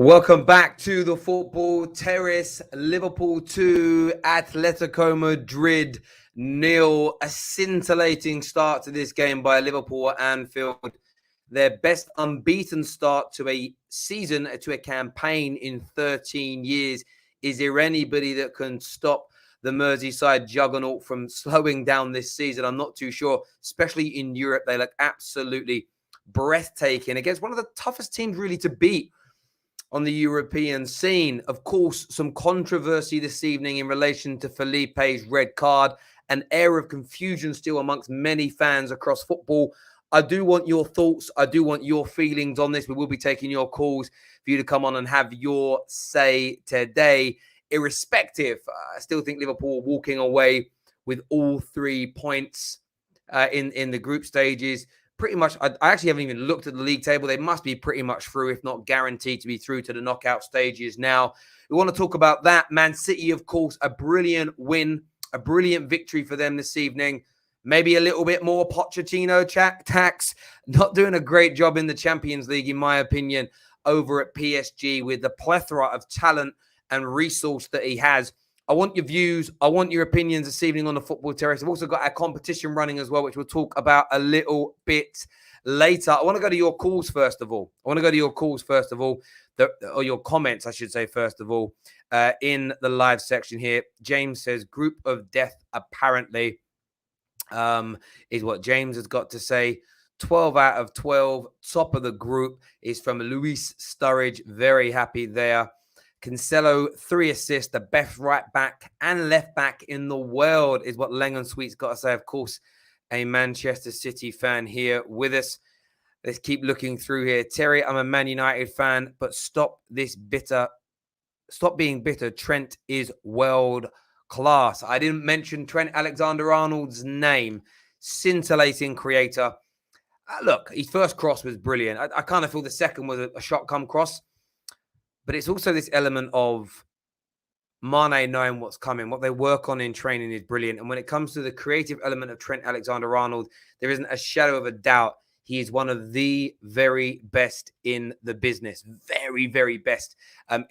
Welcome back to the Football Terrace. Liverpool 2, Atletico Madrid 0. A scintillating start to this game by Liverpool at Anfield. Their best unbeaten start to a season, to a campaign in 13 years. Is there anybody that can stop the Merseyside juggernaut from slowing down this season? I'm not too sure, especially in Europe. They look absolutely breathtaking against one of the toughest teams really to beat on the European scene. Of course, some controversy this evening in relation to Felipe's red card, an air of confusion still amongst many fans across football. I do want your thoughts. I do want your feelings on this. We will be taking your calls for you to come on and have your say today. Irrespective, I still think Liverpool are walking away with all 3 points in the group stages. Pretty much, I actually haven't even looked at the league table. They must be pretty much through, if not guaranteed to be through to the knockout stages now. We want to talk about that. Man City, of course, a brilliant win, a brilliant victory for them this evening. Maybe a little bit more Pochettino tax. Not doing a great job in the Champions League, in my opinion, over at PSG with the plethora of talent and resource that he has. I want your views. I want your opinions this evening on the Football Terrace. I've also got our competition running as well, which we'll talk about a little bit later. I want to go to your calls first of all. Or your comments, I should say, first of all, in the live section here. James says, group of death, apparently, is what James has got to say. 12 out of 12, top of the group is from Luis Sturridge. Very happy there. Cancelo, 3 assists, the best right back and left back in the world is what Lang and Sweet's got to say. Of course, a Manchester City fan here with us. Let's keep looking through here. Terry, I'm a Man United fan, but stop being bitter. Trent is world class. I didn't mention Trent Alexander-Arnold's name. Scintillating creator. Look, his first cross was brilliant. I kind of feel the second was a shot come cross. But it's also this element of Mane knowing what's coming. What they work on in training is brilliant. And when it comes to the creative element of Trent Alexander-Arnold, there isn't a shadow of a doubt. He is one of the very best in the business. Very, very best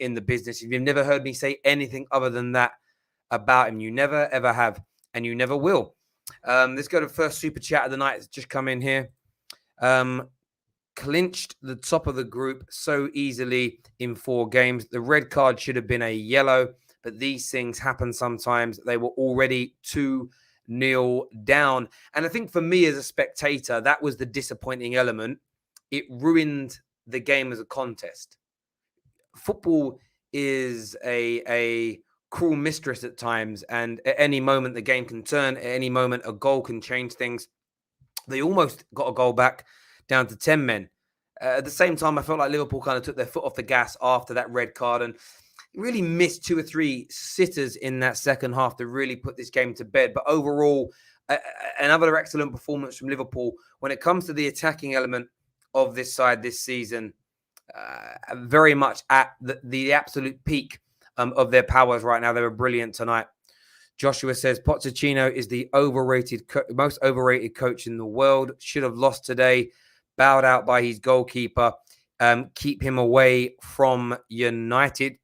in the business. If you've never heard me say anything other than that about him, you never, ever have. And you never will. Let's go to the first super chat of the night. It's just come in here. Clinched the top of the group so easily in 4 games. The red card should have been a yellow, but these things happen sometimes. They were already 2-0 down. And I think for me as a spectator, that was the disappointing element. It ruined the game as a contest. Football is a cruel mistress at times, and at any moment the game can turn. At any moment a goal can change things. They almost got a goal back down to 10 men. At the same time, I felt like Liverpool kind of took their foot off the gas after that red card and really missed 2 or 3 sitters in that second half to really put this game to bed. But overall, another excellent performance from Liverpool. When it comes to the attacking element of this side this season, very much at the absolute peak of their powers right now. They were brilliant tonight. Joshua says, Pochettino is the most overrated coach in the world. Should have lost today. Bowed out by his goalkeeper. Keep him away from United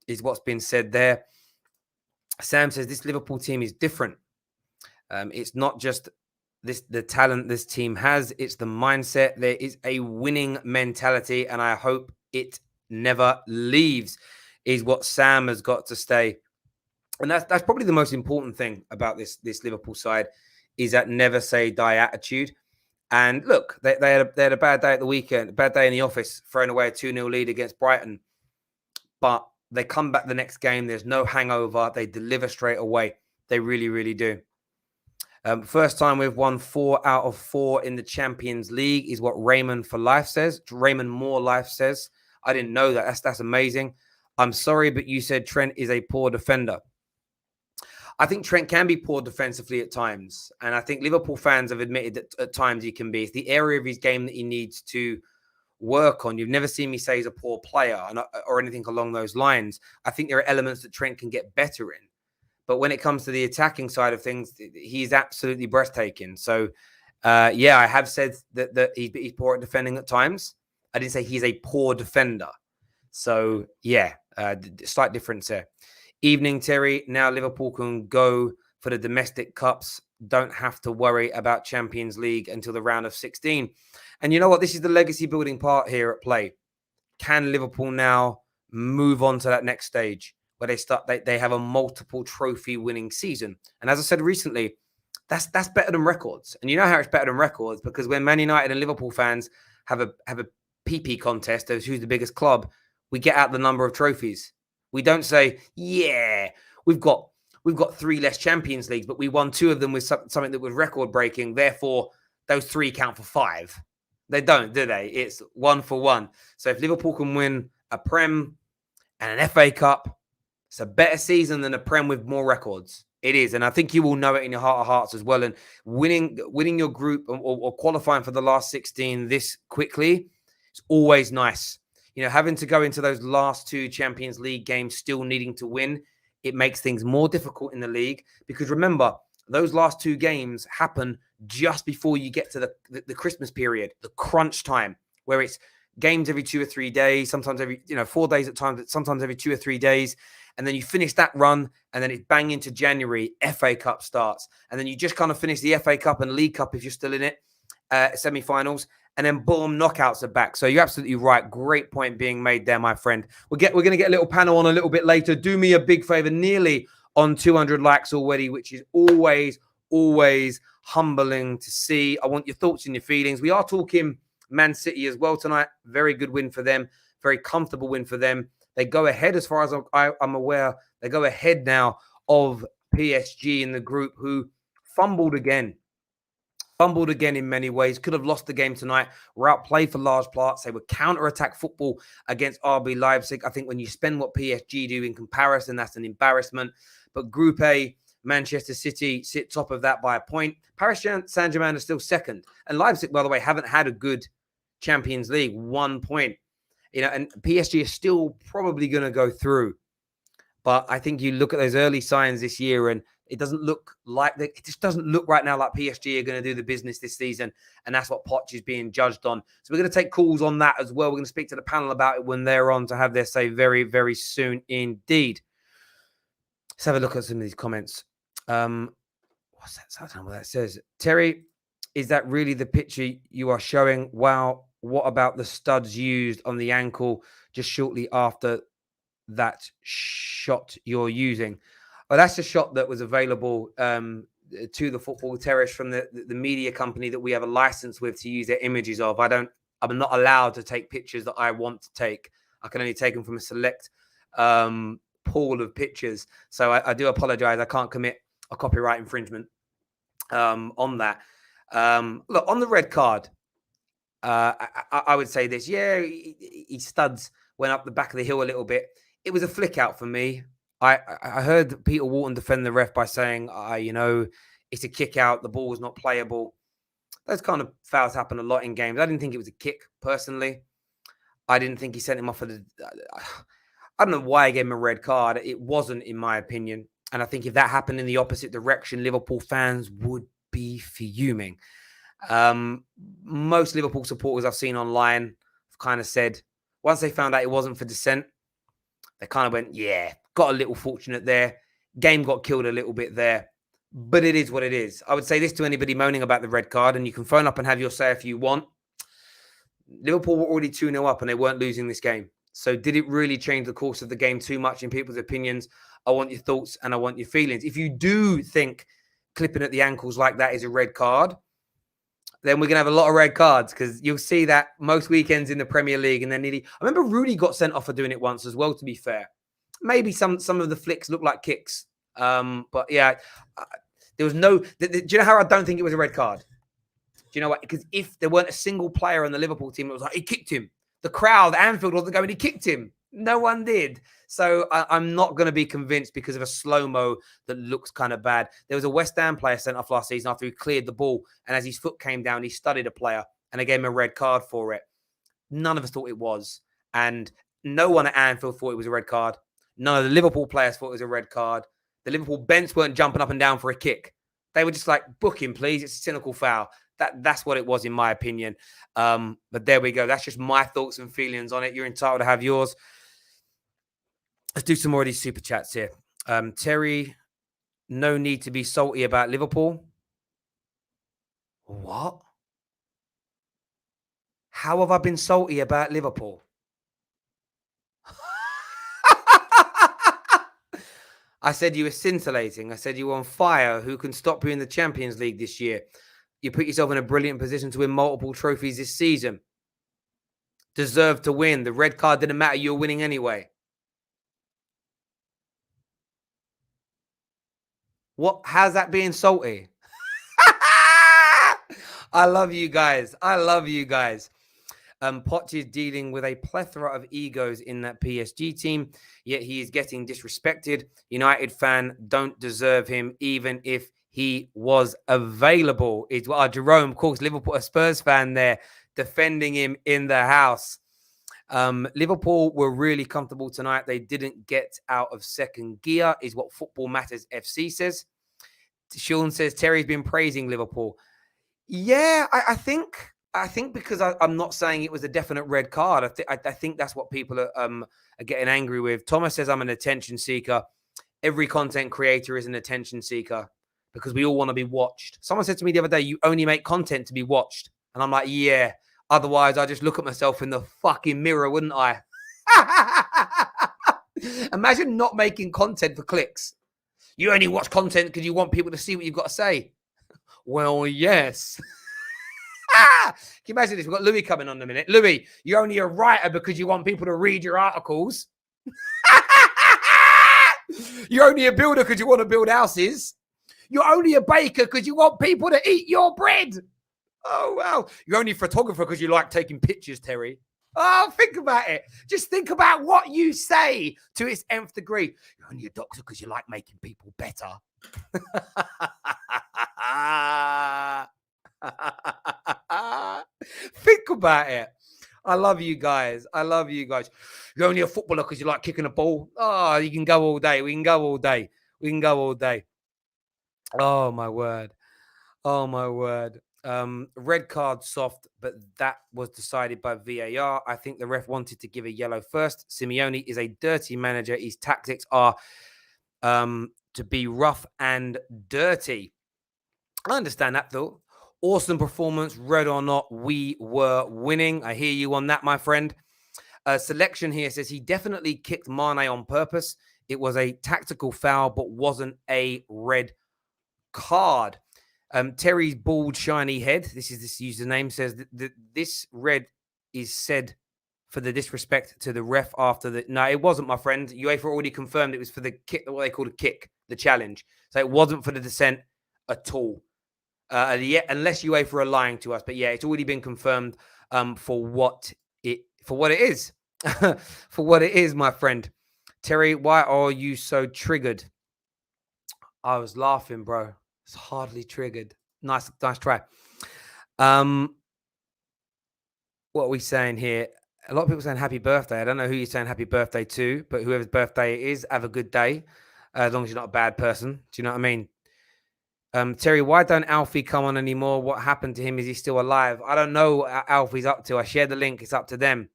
is what's been said there. Sam says, this Liverpool team is different. It's not just the talent this team has. It's the mindset. There is a winning mentality, and I hope it never leaves, is what Sam has got to say. And that's probably the most important thing about this Liverpool side, is that never say die attitude. And look, they had a bad day at the weekend, a bad day in the office, throwing away a 2-0 lead against Brighton. But they come back the next game. There's no hangover. They deliver straight away. They really, really do. First time we've won 4 out of 4 in the Champions League is what Raymond for Life says. Raymond Moore Life says. I didn't know that. That's amazing. I'm sorry, but you said Trent is a poor defender. I think Trent can be poor defensively at times. And I think Liverpool fans have admitted that at times he can be. It's the area of his game that he needs to work on. You've never seen me say he's a poor player or anything along those lines. I think there are elements that Trent can get better in. But when it comes to the attacking side of things, he's absolutely breathtaking. So, yeah, I have said that he's poor at defending at times. I didn't say he's a poor defender. So, yeah, slight difference there. Evening, Terry. Now Liverpool can go for the domestic cups. Don't have to worry about Champions League until the round of 16. And you know what? This is the legacy building part here at play. Can Liverpool now move on to that next stage where they have a multiple trophy winning season? And as I said recently, that's better than records. And you know how it's better than records, because when Man United and Liverpool fans have a PP contest of who's the biggest club, we get out the number of trophies. We don't say, yeah, we've got 3 less Champions Leagues, but we won 2 of them with something that was record breaking. Therefore, those 3 count for 5. They don't, do they? It's 1 for 1. So if Liverpool can win a Prem and an FA Cup, it's a better season than a Prem with more records. It is. And I think you will know it in your heart of hearts as well. And winning your group or qualifying for the last 16 this quickly, it's always nice. You know, having to go into those last 2 Champions League games still needing to win, it makes things more difficult in the league. Because remember, those last 2 games happen just before you get to the Christmas period, the crunch time, where it's games every 2 or 3 days, sometimes every 4 days at times, sometimes every 2 or 3 days. And then you finish that run, and then it's bang into January, FA Cup starts. And then you just kind of finish the FA Cup and League Cup if you're still in it, semi-finals. And then boom, knockouts are back. So you're absolutely right. Great point being made there, my friend. We're going to get a little panel on a little bit later. Do me a big favor, nearly on 200 likes already, which is always humbling to see. I want your thoughts and your feelings. We are talking Man City as well tonight. Very good win for them. Very comfortable win for them. They go ahead, as far as I'm aware, they go ahead now of PSG in the group, who fumbled again in many ways. Could have lost the game tonight. Were outplayed for large parts. They were counter-attack football against RB Leipzig. I think when you spend what PSG do in comparison, that's an embarrassment. But Group A, Manchester City sit top of that by a point. Paris Saint-Germain are still second. And Leipzig, by the way, haven't had a good Champions League. 1 point. And PSG is still probably going to go through. But I think you look at those early signs this year, and it just doesn't look right now like PSG are going to do the business this season. And that's what Poch is being judged on. So we're going to take calls on that as well. We're going to speak to the panel about it when they're on to have their say very, very soon indeed. Let's have a look at some of these comments. What's that? I don't know what that says. Terry, is that really the picture you are showing? Wow. What about the studs used on the ankle just shortly after that shot you're using? Well, that's a shot that was available to the Football Terrace from the media company that we have a license with to use their images of. I'm not allowed to take pictures that I want to take. I can only take them from a select pool of pictures. So I do apologize. I can't commit a copyright infringement on that. Look, on the red card, I would say this. Yeah, he studs went up the back of the hill a little bit. It was a flick out for me. I heard Peter Walton defend the ref by saying, it's a kick out. The ball was not playable. Those kind of fouls happen a lot in games. I didn't think it was a kick, personally. I didn't think he sent him off for I don't know why I gave him a red card. It wasn't, in my opinion. And I think if that happened in the opposite direction, Liverpool fans would be fuming. Most Liverpool supporters I've seen online have kind of said, once they found out it wasn't for dissent, they kind of went, yeah, got a little fortunate there. Game got killed a little bit there. But it is what it is. I would say this to anybody moaning about the red card, and you can phone up and have your say if you want. Liverpool were already 2-0 up and they weren't losing this game. So did it really change the course of the game too much in people's opinions? I want your thoughts and I want your feelings. If you do think clipping at the ankles like that is a red card, then we're going to have a lot of red cards, because you'll see that most weekends in the Premier League. And then I remember Rudy got sent off for doing it once as well, to be fair. Maybe some of the flicks look like kicks. But yeah, there was no... Do you know how I don't think it was a red card? Do you know what? Because if there weren't a single player on the Liverpool team, it was like, he kicked him. The crowd, Anfield wasn't going, he kicked him. No one did. So I'm not going to be convinced because of a slow-mo that looks kind of bad. There was a West Ham player sent off last season after he cleared the ball. And as his foot came down, he studied a player. And they gave him a red card for it. None of us thought it was. And no one at Anfield thought it was a red card. None of the Liverpool players thought it was a red card. The Liverpool bench weren't jumping up and down for a kick. They were just like, book him, please. It's a cynical foul. That's what it was, in my opinion. But there we go. That's just my thoughts and feelings on it. You're entitled to have yours. Let's do some more of these super chats here. Terry, no need to be salty about Liverpool. What? How have I been salty about Liverpool? I said you were scintillating. I said you were on fire. Who can stop you in the Champions League this year? You put yourself in a brilliant position to win multiple trophies this season. Deserved to win. The red card didn't matter. You were winning anyway. What? How's that being salty? I love you guys. I love you guys. Poch is dealing with a plethora of egos in that PSG team, yet he is getting disrespected. United fan don't deserve him, even if he was available. It's Jerome, of course, Liverpool, a Spurs fan there, defending him in the house. Liverpool were really comfortable tonight. They didn't get out of second gear, is what Football Matters FC says. Sean says Terry's been praising Liverpool. Yeah, I think because I'm not saying it was a definite red card. I think that's what people are getting angry with. Thomas says I'm an attention seeker. Every content creator is an attention seeker because we all want to be watched. Someone said to me the other day, you only make content to be watched. And I'm like, yeah. Otherwise, I just look at myself in the fucking mirror, wouldn't I? Imagine not making content for clicks. You only watch content because you want people to see what you've got to say. Well, yes. Can you imagine this? We've got Louis coming on in a minute. Louis, you're only a writer because you want people to read your articles. You're only a builder because you want to build houses. You're only a baker because you want people to eat your bread. Oh, wow. You're only a photographer because you like taking pictures, Terry. Oh, think about it. Just think about what you say to its nth degree. You're only a doctor because you like making people better. Think about it. I love you guys. I love you guys. You're only a footballer because you like kicking a ball. Oh, you can go all day. We can go all day. We can go all day. Oh, my word. Oh, my word. Red card soft, but that was decided by VAR. I think the ref wanted to give a yellow first. Simeone is a dirty manager. His tactics are to be rough and dirty. I understand that, though. Awesome performance, red or not, we were winning. I hear you on that, my friend. Selection here says he definitely kicked Mane on purpose. It was a tactical foul, but wasn't a red card. Terry's bald, shiny head, this is this username, says that this red is said for the disrespect to the ref after the... No, it wasn't, my friend. UEFA already confirmed it was for the kick, what they called a kick, the challenge. So it wasn't for the dissent at all. Unless UEFA are lying to us. But yeah, it's already been confirmed for what it is. For what it is, my friend. Terry, why are you so triggered? I was laughing, bro. It's hardly triggered. Nice try. What are we saying here? A lot of people saying happy birthday. I don't know who you're saying happy birthday to, but whoever's birthday it is, have a good day. As long as you're not a bad person. Do you know what I mean? Terry, why don't Alfie come on anymore? What happened to him? Is he still alive? I don't know what Alfie's up to. I shared the link. It's up to them.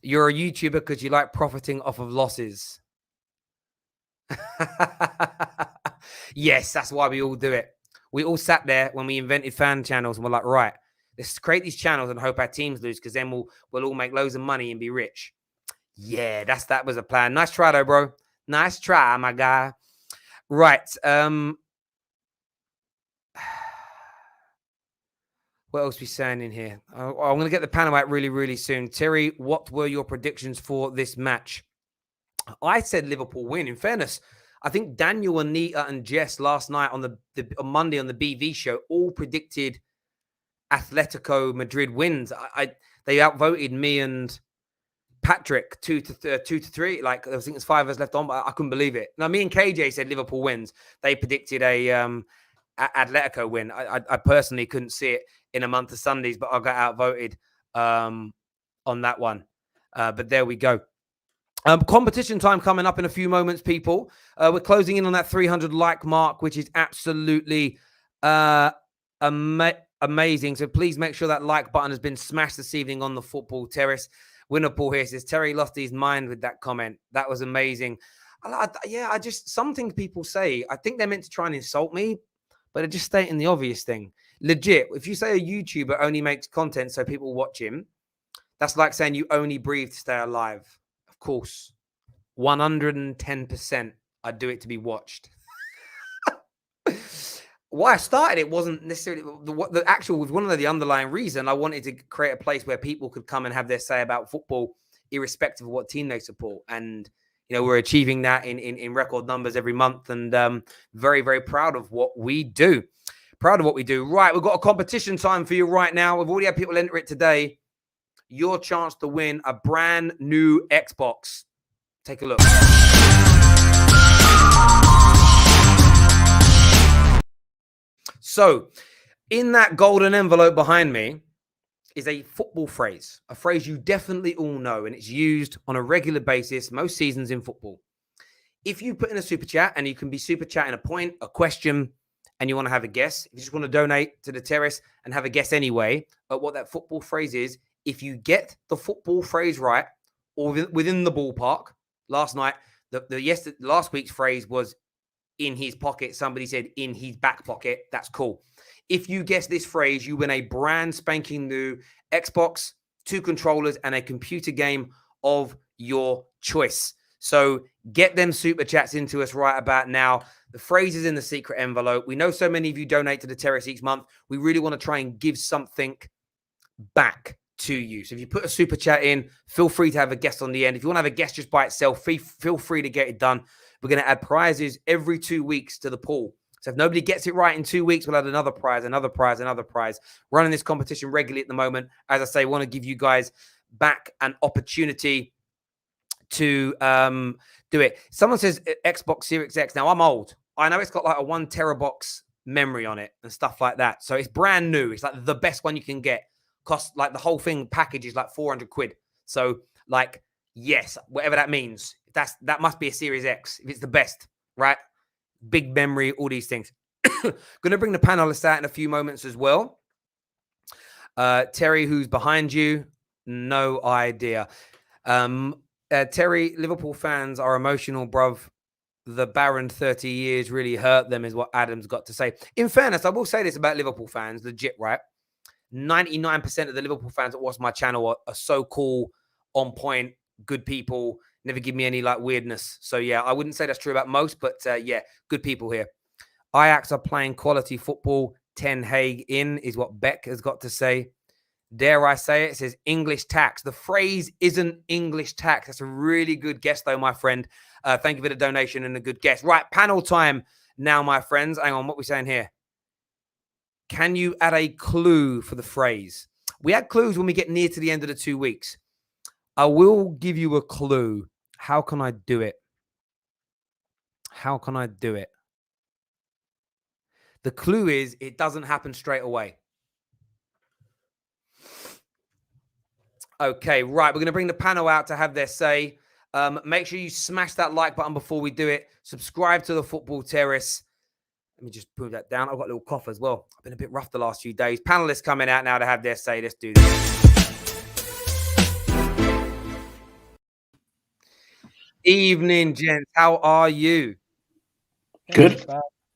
You're a YouTuber because you like profiting off of losses. Yes, that's why we all do it. We all sat there when we invented fan channels and we're like, right, let's create these channels and hope our teams lose because then we'll all make loads of money and be rich. Yeah, that was a plan. Nice try, though, bro. Nice try, my guy. Right. What else are we saying in here? I'm going to get the panel out really, really soon. Terry, what were your predictions for this match? I said Liverpool win. In fairness, I think Daniel, Anita, and Jess last night on on Monday on the BV show all predicted Atletico Madrid wins. They outvoted me and Patrick 2-3. Like I think there's 5 of us left on, but I couldn't believe it. Now me and KJ said Liverpool wins. They predicted a Atletico win. I personally couldn't see it in a month of Sundays, but I got outvoted on that one. But there we go. Competition time coming up in a few moments, people. We're closing in on that 300 like mark, which is absolutely amazing. So please make sure that like button has been smashed this evening on the Football Terrace. Winnerpool here says Terry lost his mind with that comment. That was amazing. I just, some things people say, I think they're meant to try and insult me, but they're just stating the obvious thing. Legit, if you say a YouTuber only makes content so people watch him, that's like saying you only breathe to stay alive. Of course, 110%, I'd do it to be watched. Why I started it wasn't necessarily the actual, was one of the underlying reason I wanted to create a place where people could come and have their say about football, irrespective of what team they support. And, we're achieving that in record numbers every month, and very, very proud of what we do. Proud of what we do. Right, we've got a competition time for you right now. We've already had people enter it today. Your chance to win a brand new Xbox. Take a look. So, in that golden envelope behind me is a football phrase, a phrase you definitely all know, and it's used on a regular basis most seasons in football. If you put in a super chat, and you can be super chatting a point, a question, and you want to have a guess, if you just want to donate to the terrace and have a guess anyway, but what that football phrase is, if you get the football phrase right, or within the ballpark, last night, last week's phrase was in his pocket. Somebody said in his back pocket. That's cool. If you guess this phrase, you win a brand spanking new Xbox, 2 controllers, and a computer game of your choice. So get them super chats into us right about now. The phrase is in the secret envelope. We know so many of you donate to the terrace each month. We really want to try and give something back to you. So if you put a super chat in, feel free to have a guest on the end. If you want to have a guest just by itself, feel free to get it done. We're going to add prizes every 2 weeks to the pool. So if nobody gets it right in 2 weeks, we'll add another prize, another prize, another prize. Running this competition regularly at the moment. As I say, want to give you guys back an opportunity to do it. Someone says Xbox Series X. Now, I'm old. I know it's got like a 1 terabox memory on it and stuff like that. So it's brand new. It's like the best one you can get. Cost like the whole thing package is like 400 quid. So like, yes, whatever that means. That must be a Series X if it's the best, right? Big memory, all these things. Going to bring the panelists out in a few moments as well. Terry, who's behind you? No idea. Terry, Liverpool fans are emotional, bruv. The barren 30 years really hurt them, is what Adam's got to say. In fairness, I will say this about Liverpool fans, legit, right? 99% of the Liverpool fans that watch my channel are so cool, on point, good people, never give me any like weirdness. So yeah, I wouldn't say that's true about most, but yeah, good people here. Ajax are playing quality football. Ten Hag in is what Beck has got to say. Dare I say it? It says English tax. The phrase isn't English tax. That's a really good guess though, my friend. Thank you for the donation and a good guess. Right, panel time now, my friends. Hang on, what are we saying here? Can you add a clue for the phrase? We add clues when we get near to the end of the 2 weeks. I will give you a clue. How can I do it? How can I do it? The clue is it doesn't happen straight away. Okay, right. We're going to bring the panel out to have their say. Make sure you smash that like button before we do it. Subscribe to the Football Terrace. Let me just move that down. I've got a little cough as well. I've been a bit rough the last few days. Panelists coming out now to have their say. Let's do this. Evening, gents. How are you? Good.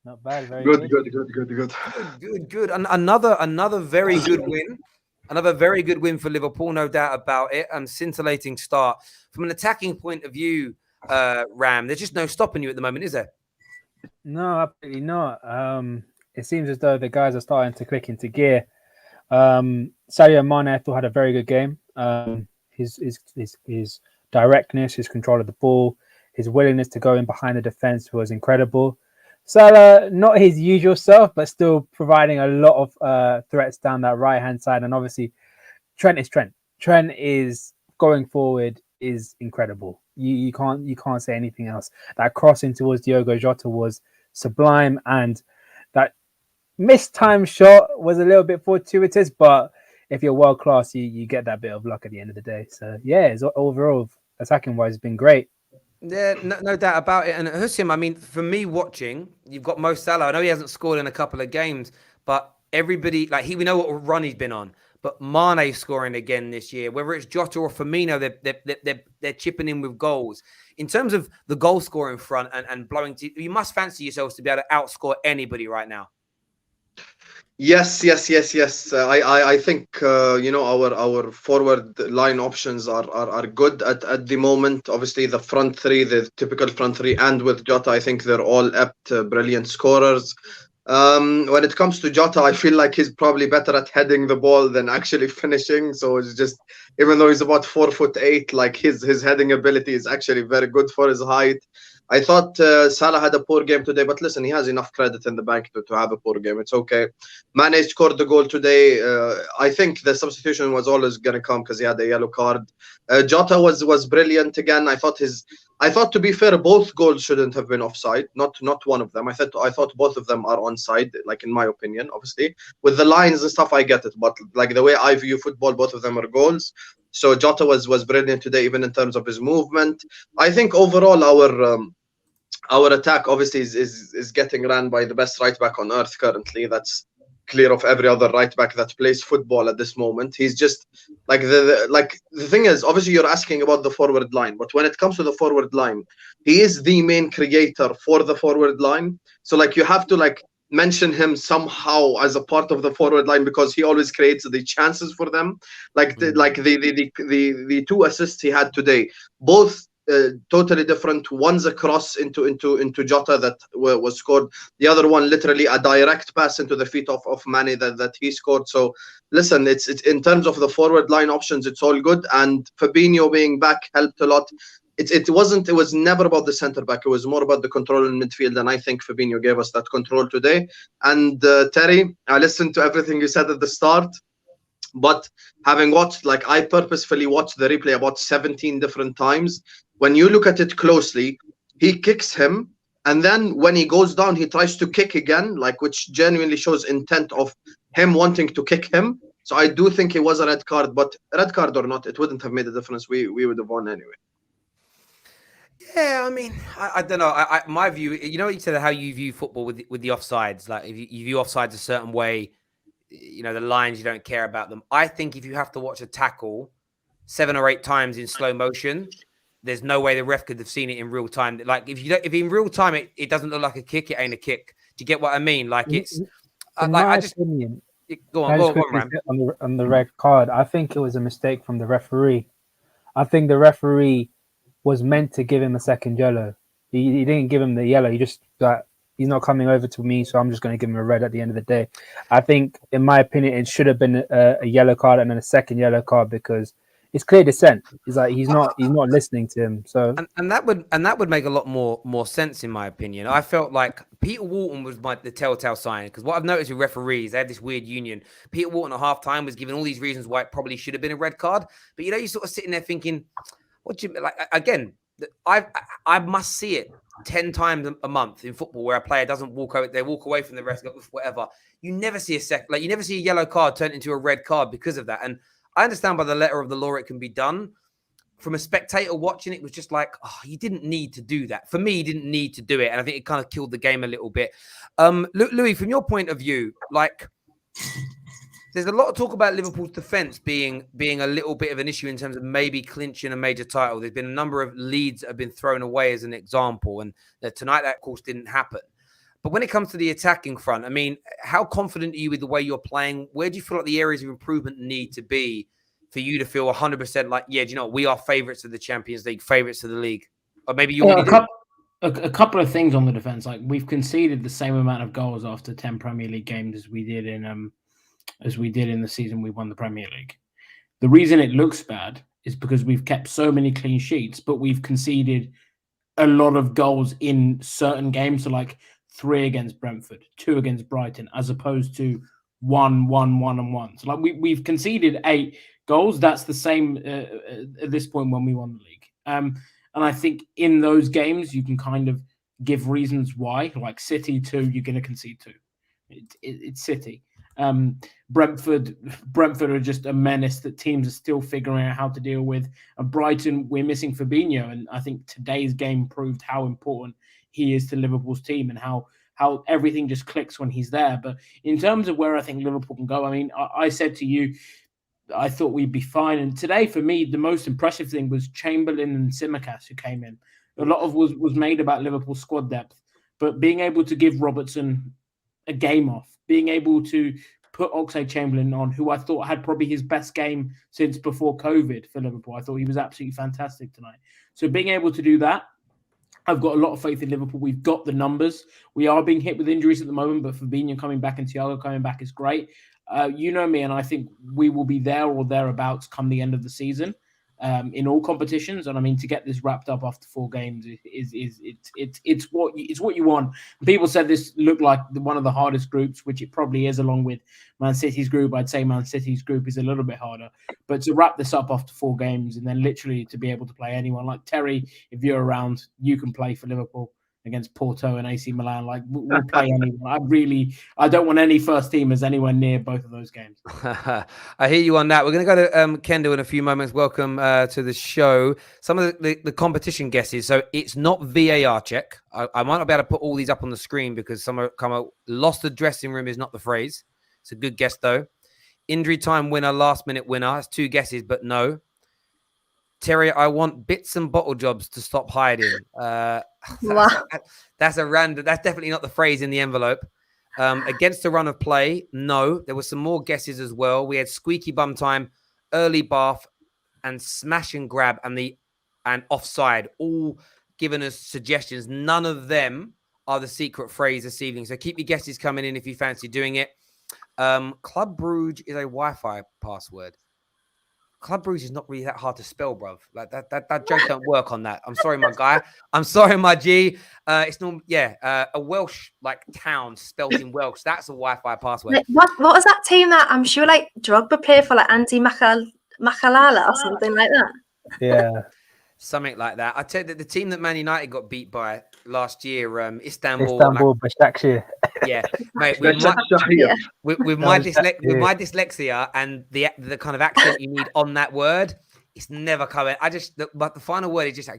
Not bad. Very Good. Good. Another very good win. Another very good win for Liverpool, no doubt about it. Scintillating start. From an attacking point of view, Ram, there's just no stopping you at the moment, is there? No, absolutely not. It seems as though the guys are starting to click into gear. Sadio Mane, I thought, had a very good game. His directness, his control of the ball, his willingness to go in behind the defense was incredible. Salah, not his usual self, but still providing a lot of threats down that right-hand side. And obviously, Trent is Trent. Trent is going forward is incredible. You can't say anything else. That crossing towards Diogo Jota was sublime, and that mistimed shot was a little bit fortuitous. But if you're world class, you get that bit of luck at the end of the day. So yeah, it's overall attacking wise, it's been great. Yeah, no doubt about it. And Hussein, I mean, for me watching, you've got Mo Salah. I know he hasn't scored in a couple of games, but everybody, like we know what run he's been on, but Mane scoring again this year, whether it's Jota or Firmino, they're chipping in with goals. In terms of the goal scoring front and blowing, you must fancy yourselves to be able to outscore anybody right now. Yes. I think our forward line options are good at the moment. Obviously, the front three, the typical front three, and with Jota, I think they're all apt, brilliant scorers. When it comes to Jota, I feel like he's probably better at heading the ball than actually finishing. So it's just, even though he's about 4'8", like his heading ability is actually very good for his height. I thought Salah had a poor game today, but listen, he has enough credit in the bank to have a poor game. It's okay. Mane scored the goal today. I think the substitution was always going to come because he had a yellow card. Jota was brilliant again. I thought, to be fair, both goals shouldn't have been offside. Not one of them. I thought both of them are onside, like in my opinion. Obviously, with the lines and stuff, I get it. But like the way I view football, both of them are goals. So Jota was brilliant today, even in terms of his movement. I think overall our attack obviously is getting ran by the best right back on earth currently. That's clear of every other right back that plays football at this moment. He's just like the thing is, obviously you're asking about the forward line, but when it comes to the forward line, he is the main creator for the forward line. So like you have to like mention him somehow as a part of the forward line because he always creates the chances for them. Like the two assists he had today, both totally different. One's a cross into Jota that was scored. The other one literally a direct pass into the feet of Mane that he scored. So listen, it's in terms of the forward line options, it's all good. And Fabinho being back helped a lot. It was never about the center back. It was more about the control in midfield, and I think Fabinho gave us that control today. And Terry, I listened to everything you said at the start, but having watched, like I purposefully watched the replay about 17 different times. When you look at it closely, he kicks him, and then when he goes down, he tries to kick again, like which genuinely shows intent of him wanting to kick him. So I do think it was a red card, but red card or not, it wouldn't have made a difference. We would have won anyway. Yeah, I mean, I don't know. My view, you know, what you said how you view football with the offsides. Like if you view offsides a certain way, you know, the lines, you don't care about them. I think if you have to watch a tackle 7 or 8 times in slow motion, there's no way the ref could have seen it in real time. Like if in real time it doesn't look like a kick, it ain't a kick. Do you get what I mean? Like it's in my opinion. Go on, Ram. On the red card, I think it was a mistake from the referee. I think the referee was meant to give him a second yellow. He didn't give him the yellow. He just he's not coming over to me, so I'm just going to give him a red at the end of the day. I think, in my opinion, it should have been a yellow card and then a second yellow card because it's clear dissent. He's like he's not listening to him. So and that would make a lot more sense in my opinion. I felt like Peter Walton was the telltale sign because what I've noticed with referees, they had this weird union. Peter Walton at halftime was giving all these reasons why it probably should have been a red card, but you know, you're sort of sitting there thinking, what do you like? Again, I must see it 10 times a month in football where a player doesn't walk over, they walk away from the rest, whatever. You never see you never see a yellow card turn into a red card because of that. And I understand by the letter of the law it can be done. From a spectator watching it was just like, oh, you didn't need to do that. For me, you didn't need to do it. And I think it kind of killed the game a little bit. Louis, from your point of view, like there's a lot of talk about Liverpool's defence being a little bit of an issue in terms of maybe clinching a major title. There's been a number of leads that have been thrown away as an example. And tonight that, of course, didn't happen. But when it comes to the attacking front, I mean, how confident are you with the way you're playing? Where do you feel like the areas of improvement need to be for you to feel 100% like, yeah, do you know what? We are favourites of the Champions League, favourites of the league? Or maybe you already do. A couple of things on the defence. Like we've conceded the same amount of goals after 10 Premier League games as we did in the season we won the Premier League. The reason it looks bad is because we've kept so many clean sheets, but we've conceded a lot of goals in certain games. So like 3 against Brentford, 2 against Brighton, as opposed to 1, 1, 1, and 1. So like we've conceded 8 goals. That's the same at this point when we won the league. And I think in those games, you can kind of give reasons why. Like City 2, you're going to concede 2. It's City. Brentford are just a menace that teams are still figuring out how to deal with. And Brighton, we're missing Fabinho, and I think today's game proved how important he is to Liverpool's team and how how everything just clicks when he's there. But in terms of where I think Liverpool can go, I mean, I said to you, I thought we'd be fine. And today, for me, the most impressive thing was Chamberlain and Tsimikas who came in. A lot of was made about Liverpool's squad depth, but being able to give Robertson a game off, being able to put Oxlade-Chamberlain on, who I thought had probably his best game since before COVID for Liverpool. I thought he was absolutely fantastic tonight. So being able to do that, I've got a lot of faith in Liverpool. We've got the numbers. We are being hit with injuries at the moment, but Fabinho coming back and Thiago coming back is great. You know me, and I think we will be there or thereabouts come the end of the season in all competitions. And I mean, to get this wrapped up after 4 games it's what you want. People said this looked like one of the hardest groups, which it probably is, along with Man City's group. I'd say Man City's group is a little bit harder. But to wrap this up after 4 games and then literally to be able to play anyone like Terry, if you're around, you can play for Liverpool against Porto and AC Milan. Like, we'll play anyone. I don't want any first teamers anywhere near both of those games. I hear you on that. We're going to go to Kendall in a few moments. Welcome to the show. Some of the competition guesses. So it's not VAR check. I might not be able to put all these up on the screen because some come out. Lost the dressing room is not the phrase. It's a good guess, though. Injury time winner, last minute winner. That's 2 guesses, but no. Terry, I want bits and bottle jobs to stop hiding. That's a random. That's definitely not the phrase in the envelope. Against the run of play, no. There were some more guesses as well. We had squeaky bum time, early bath, and smash and grab, and offside, all giving us suggestions. None of them are the secret phrase this evening. So keep your guesses coming in if you fancy doing it. Club Brugge is a Wi-Fi password. Club Brugge is not really that hard to spell, bruv. Like that joke don't work on that. I'm sorry, my guy. I'm sorry, my G. It's normal. Yeah, a Welsh town spelled in Welsh. That's a Wi-Fi password. What was that team that I'm sure Drogba played for, Andy Macalala or something like that? Yeah. Something like that. I tell you that the team that Man United got beat by last year, Istanbul, Başakşehir. Yeah, mate. With my dyslexia and the kind of accent you need on that word, it's never coming. But the final word is just I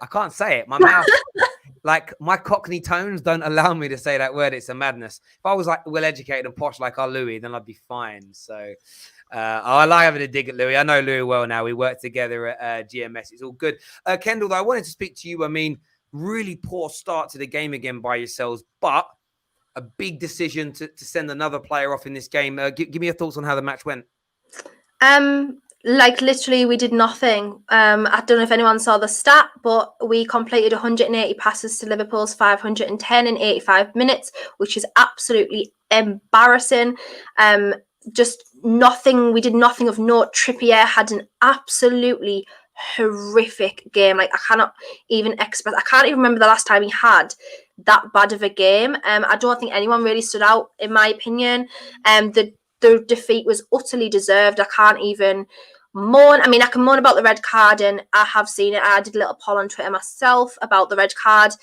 can't say it. My mouth, my Cockney tones don't allow me to say that word. It's a madness. If I was well educated and posh like our Louis, then I'd be fine. So. I like having a dig at Louis. I know Louis well now. We work together at GMS. It's all good. Kendall, though, I wanted to speak to you. I mean, really poor start to the game again by yourselves, but a big decision to send another player off in this game. Give me your thoughts on how the match went. Literally, we did nothing. I don't know if anyone saw the stat, but we completed 180 passes to Liverpool's 510 in 85 minutes, which is absolutely embarrassing. Just nothing. We did nothing of note. Trippier had an absolutely horrific game. I cannot even express. I can't even remember the last time he had that bad of a game. I don't think anyone really stood out, in my opinion. The defeat was utterly deserved. I can't even moan. I mean, I can moan about the red card, and I have seen it. I did a little poll on Twitter myself about the red card.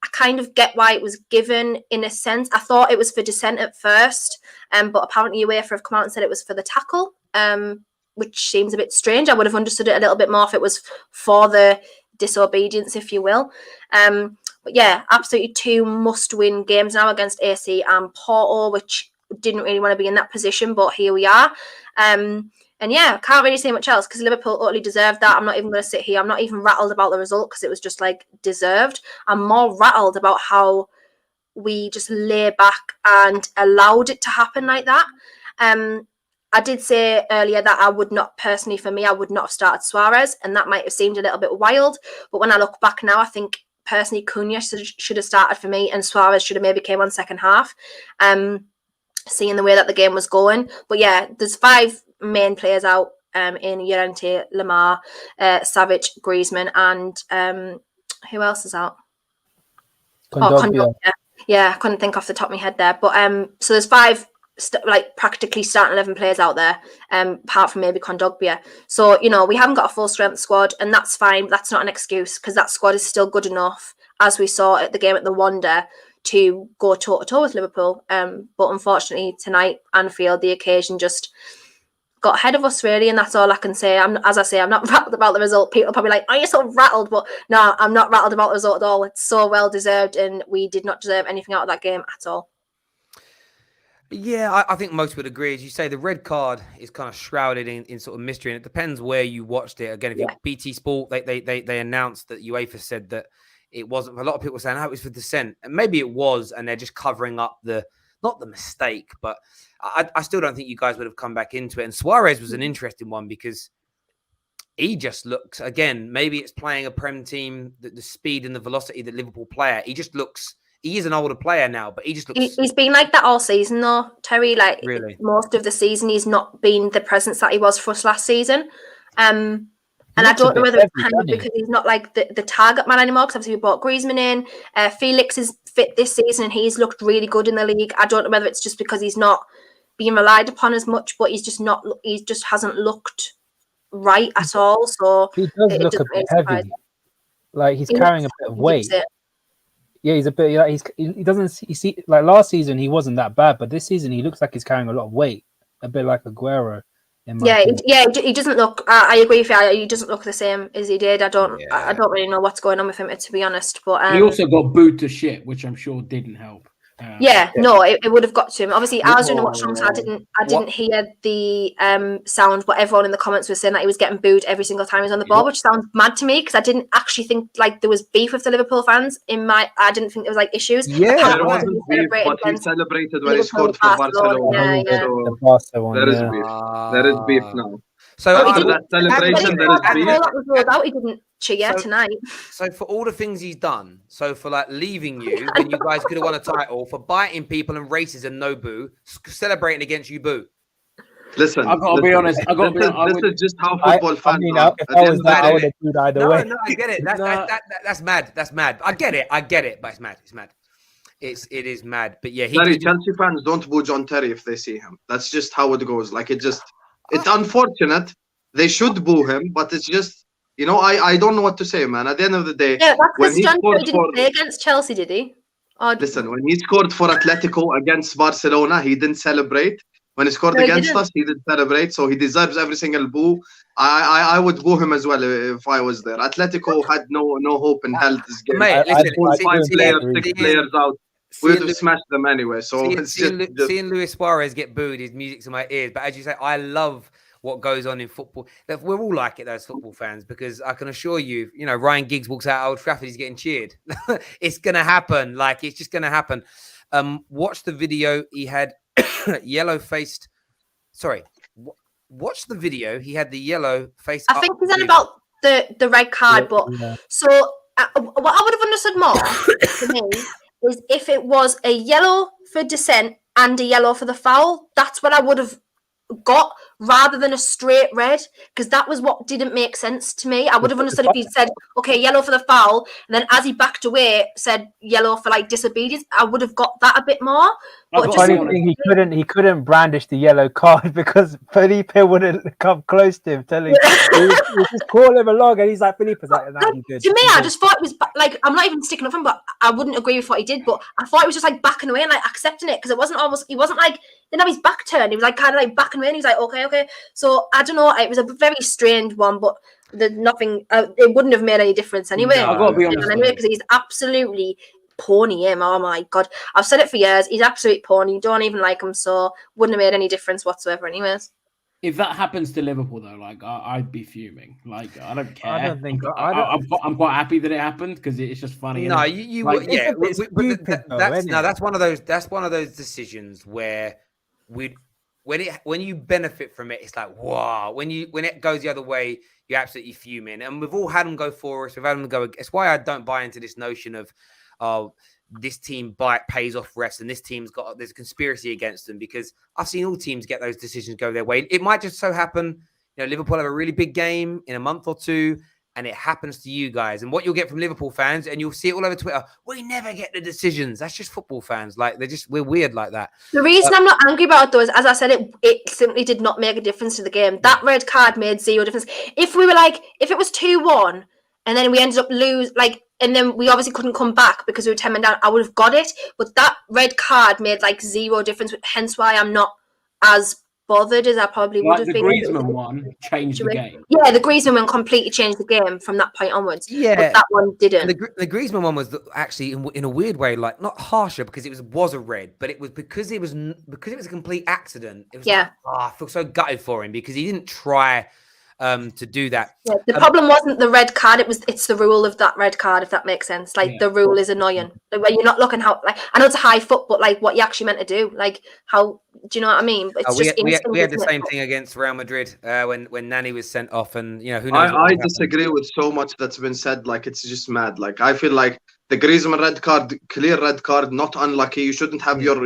I kind of get why it was given in a sense. I thought it was for dissent at first, but apparently uefa have come out and said it was for the tackle, which seems a bit strange. I would have understood it a little bit more if it was for the disobedience, if you will. But yeah, absolutely 2 must-win games now against AC and Porto, which didn't really want to be in that position, but here we are. And yeah, can't really say much else because Liverpool utterly deserved that. I'm not even going to sit here. I'm not even rattled about the result because it was just deserved. I'm more rattled about how we just lay back and allowed it to happen like that. I did say earlier that I would not have started Suarez, and that might have seemed a little bit wild. But when I look back now, I think personally Cunha should have started for me, and Suarez should have maybe came on second half. Seeing the way that the game was going. But yeah, there's 5 main players out in Llorente, Lamar, Savic, Griezmann, and who else is out? Kondogbia. Yeah, I couldn't think off the top of my head there. But so there's 5 practically starting 11 players out there, apart from maybe Kondogbia. So, we haven't got a full strength squad, and that's fine. That's not an excuse because that squad is still good enough, as we saw at the game at the Wanda, to go toe-to-toe with Liverpool. But unfortunately, tonight, Anfield, the occasion just got ahead of us, really, and that's all I can say. As I say, I'm not rattled about the result. People are probably like, "Oh, you're so rattled," but no, I'm not rattled about the result at all. It's so well deserved, and we did not deserve anything out of that game at all. Yeah, I think most would agree. As you say, the red card is kind of shrouded in sort of mystery, and it depends where you watched it. Again, if you BT Sport, they announced that UEFA said that it wasn't. A lot of people were saying, "Oh, it was for dissent," and maybe it was, and they're just covering up not the mistake, but I still don't think you guys would have come back into it. And Suarez was an interesting one because he just looks, again, maybe it's playing a Prem team, the speed and the velocity that Liverpool play at. He just looks. He is an older player now, but he just looks... He's been like that all season, though, Terry. Like, really? Most of the season, he's not been the presence that he was for us last season. And I don't know whether it's kind of because he's not like the target man anymore, because obviously we brought Griezmann in. Felix is fit this season, and he's looked really good in the league. I don't know whether it's just because he's not being relied upon as much, but he just hasn't looked right at all. So he does look a bit heavy. Like he's carrying a bit of weight. Yeah, he's a bit. Like he doesn't. You see, like last season, he wasn't that bad, but this season he looks like he's carrying a lot of weight, a bit like Aguero. He doesn't look. I agree with you. He doesn't look the same as he did. I don't really know what's going on with him, to be honest. But he also got booed to shit, which I'm sure didn't help. It would have got to him. Obviously, I was doing a watch on, so I didn't hear the sound, but everyone in the comments was saying that he was getting booed every single time he was on the ball, which sounds mad to me because I didn't actually think like there was beef with the Liverpool fans. I didn't think there was like issues. Yeah, there wasn't beef, but he celebrated when he scored for Barcelona. There is beef now. So after that celebration, there is beef. That was rolled out. He didn't cheer tonight. So for all the things he's done, so for like leaving you when you guys could have won a title, for biting people and racism, no boo, celebrating against you, boo. Listen, I've got to be honest. This is just how football fans are. If I was that, I would have booed either way. No, I get it. That's mad. That's mad. I get it, but it's mad. It's mad. It is mad. But yeah, Chelsea fans don't boo John Terry if they see him. That's just how it goes. Like it's unfortunate. They should boo him, but it's just, I don't know what to say, man. At the end of the day, that's because John Terry didn't play against Chelsea, did he? Listen, when he scored for Atletico against Barcelona, he didn't celebrate. When he scored against us, he didn't celebrate, so he deserves every single boo. I would boo him as well if I was there. Atletico had no hope in hell this game. Mate, listen, 6 players out. We would have smashed them anyway. So seeing Luis Suarez get booed is music to my ears. But as you say, I love what goes on in football. We're all like it, those football fans, because I can assure you, Ryan Giggs walks out of Old Trafford, he's getting cheered. It's going to happen. Like, it's just going to happen. Watch the video. He had yellow-faced... Sorry. Watch the video. He had the yellow face. I think he's on about the red card, So what I would have understood more to me is if it was a yellow for dissent and a yellow for the foul. That's what I would have got, rather than a straight red, because that was what didn't make sense to me. I would have understood if he said, okay, yellow for the foul, and then as he backed away said yellow for like disobedience. I would have got that a bit more. But he couldn't brandish the yellow card because Felipe wouldn't come close to him, telling he just call him along, and he's like, Felipe's like, good. To me, I just thought it was like, I'm not even sticking up for him, but I wouldn't agree with what he did, but I thought it was just like backing away and like accepting it, because he wasn't like, didn't have his back turned, he was like kind of like backing away, and he's like, okay. So I don't know, it was a very strange one, but nothing, it wouldn't have made any difference anyway. No, I've got to be honest, because he's absolutely pony him. Oh my god, I've said it for years. He's absolute pony. Don't even like him, so wouldn't have made any difference whatsoever. Anyways, if that happens to Liverpool, though, like I'd be fuming. Like I don't care. I don't think I'm quite happy that it happened because it's just funny. No, that's one of those. That's one of those decisions where when you benefit from it, it's like wow. When it goes the other way, you're absolutely fuming. And we've all had them go for us. We've had them go. It's why I don't buy into this notion of this team pays off refs and this team's there's a conspiracy against them, because I've seen all teams get those decisions go their way. It might just so happen, Liverpool have a really big game in a month or two, and it happens to you guys. And what you'll get from Liverpool fans, and you'll see it all over Twitter, we never get the decisions. That's just football fans. Like we're weird like that. The reason I'm not angry about it though is, as I said, it simply did not make a difference to the game. That red card made zero difference. If it was 2-1 and then we ended up and then we obviously couldn't come back because we were 10 men down, I would have got it. But that red card made zero difference. Hence why I'm not as bothered as I probably would have the been. Griezmann one changed the game. Yeah, the Griezmann one completely changed the game from that point onwards. Yeah, but that one didn't. And the Griezmann one was actually in a weird way, like not harsher because it was a red, but it was because it was a complete accident. It was like, I feel so gutted for him because he didn't try to do that. Yeah, the problem wasn't the red card; it's the rule of that red card, if that makes sense. Like the rule is annoying. Like, when you're not looking how, like, I know it's a high foot, but like what you actually meant to do, like how, do you know what I mean? It's we had the same thing against Real Madrid when Nani was sent off, and who knows. I disagree with so much that's been said. Like, it's just mad. Like, I feel like the Griezmann red card, clear red card, not unlucky. You shouldn't have your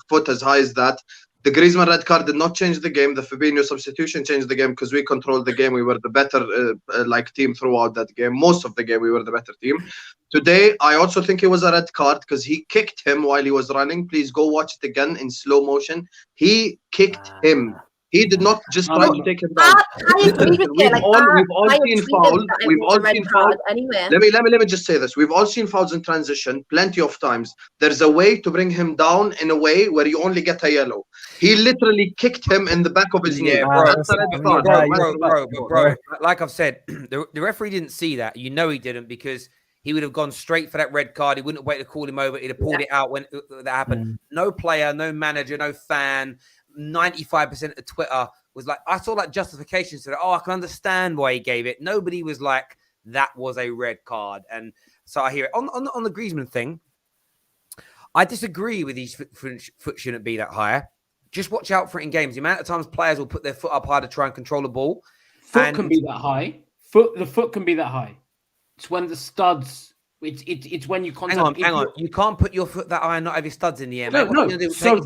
foot as high as that. The Griezmann red card did not change the game. The Fabinho substitution changed the game because we controlled the game. We were the better team throughout that game. Most of the game, we were the better team. Today, I also think it was a red card because he kicked him while he was running. Please go watch it again in slow motion. He kicked him. He did not just try to take him down. We've all seen fouls. We've all seen fouls. Anyway. Let me just say this. We've all seen fouls in transition plenty of times. There's a way to bring him down in a way where you only get a yellow. He literally kicked him in the back of his knee. Bro. Like I've said, the referee didn't see that. You know he didn't, because he would have gone straight for that red card. He wouldn't wait to call him over. He'd have pulled it out when that happened. No player, no manager, no fan. 95% of Twitter was like, I saw like justifications to that. Oh, I can understand why he gave it. Nobody was like, that was a red card. And so I hear it. On the Griezmann thing, I disagree with his foot shouldn't be that high. Just watch out for it in games. The amount of times players will put their foot up high to try and control the ball. Foot can be that high. The foot can be that high. It's when the studs. It's when you contact. Hang on. You can't put your foot that high and not have your studs in the air. No. So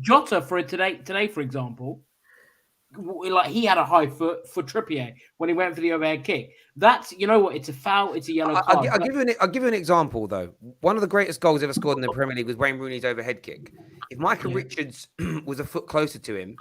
Jota for today, for example, like he had a high foot for Trippier when he went for the overhead kick. That's, you know what? It's a foul. It's a yellow card. I'll give you an example though. One of the greatest goals ever scored in the Premier League was Wayne Rooney's overhead kick. If Michael Richards was a foot closer to him,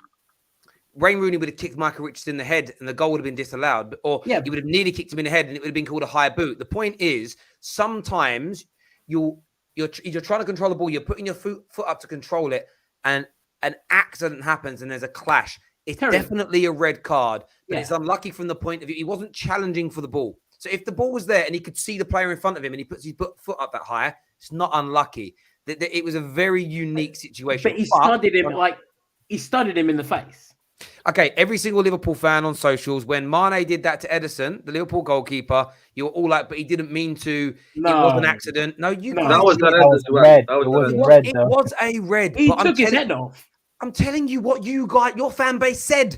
Wayne Rooney would have kicked Michael Richards in the head and the goal would have been disallowed. Or he would have nearly kicked him in the head and it would have been called a high boot. The point is, sometimes you're trying to control the ball, you're putting your foot up to control it, and an accident happens and there's a clash. It's definitely a red card, but it's unlucky from the point of view. He wasn't challenging for the ball. So if the ball was there and he could see the player in front of him and he puts his foot up that high, it's not unlucky. It was a very unique situation. But he studied him in the face. Okay, every single Liverpool fan on socials, when Mane did that to Ederson, the Liverpool goalkeeper, you were all like, but he didn't mean to. No. It was an accident. No, you. That was a red as well. It was a red. He took his head off. I'm telling you what your fan base said.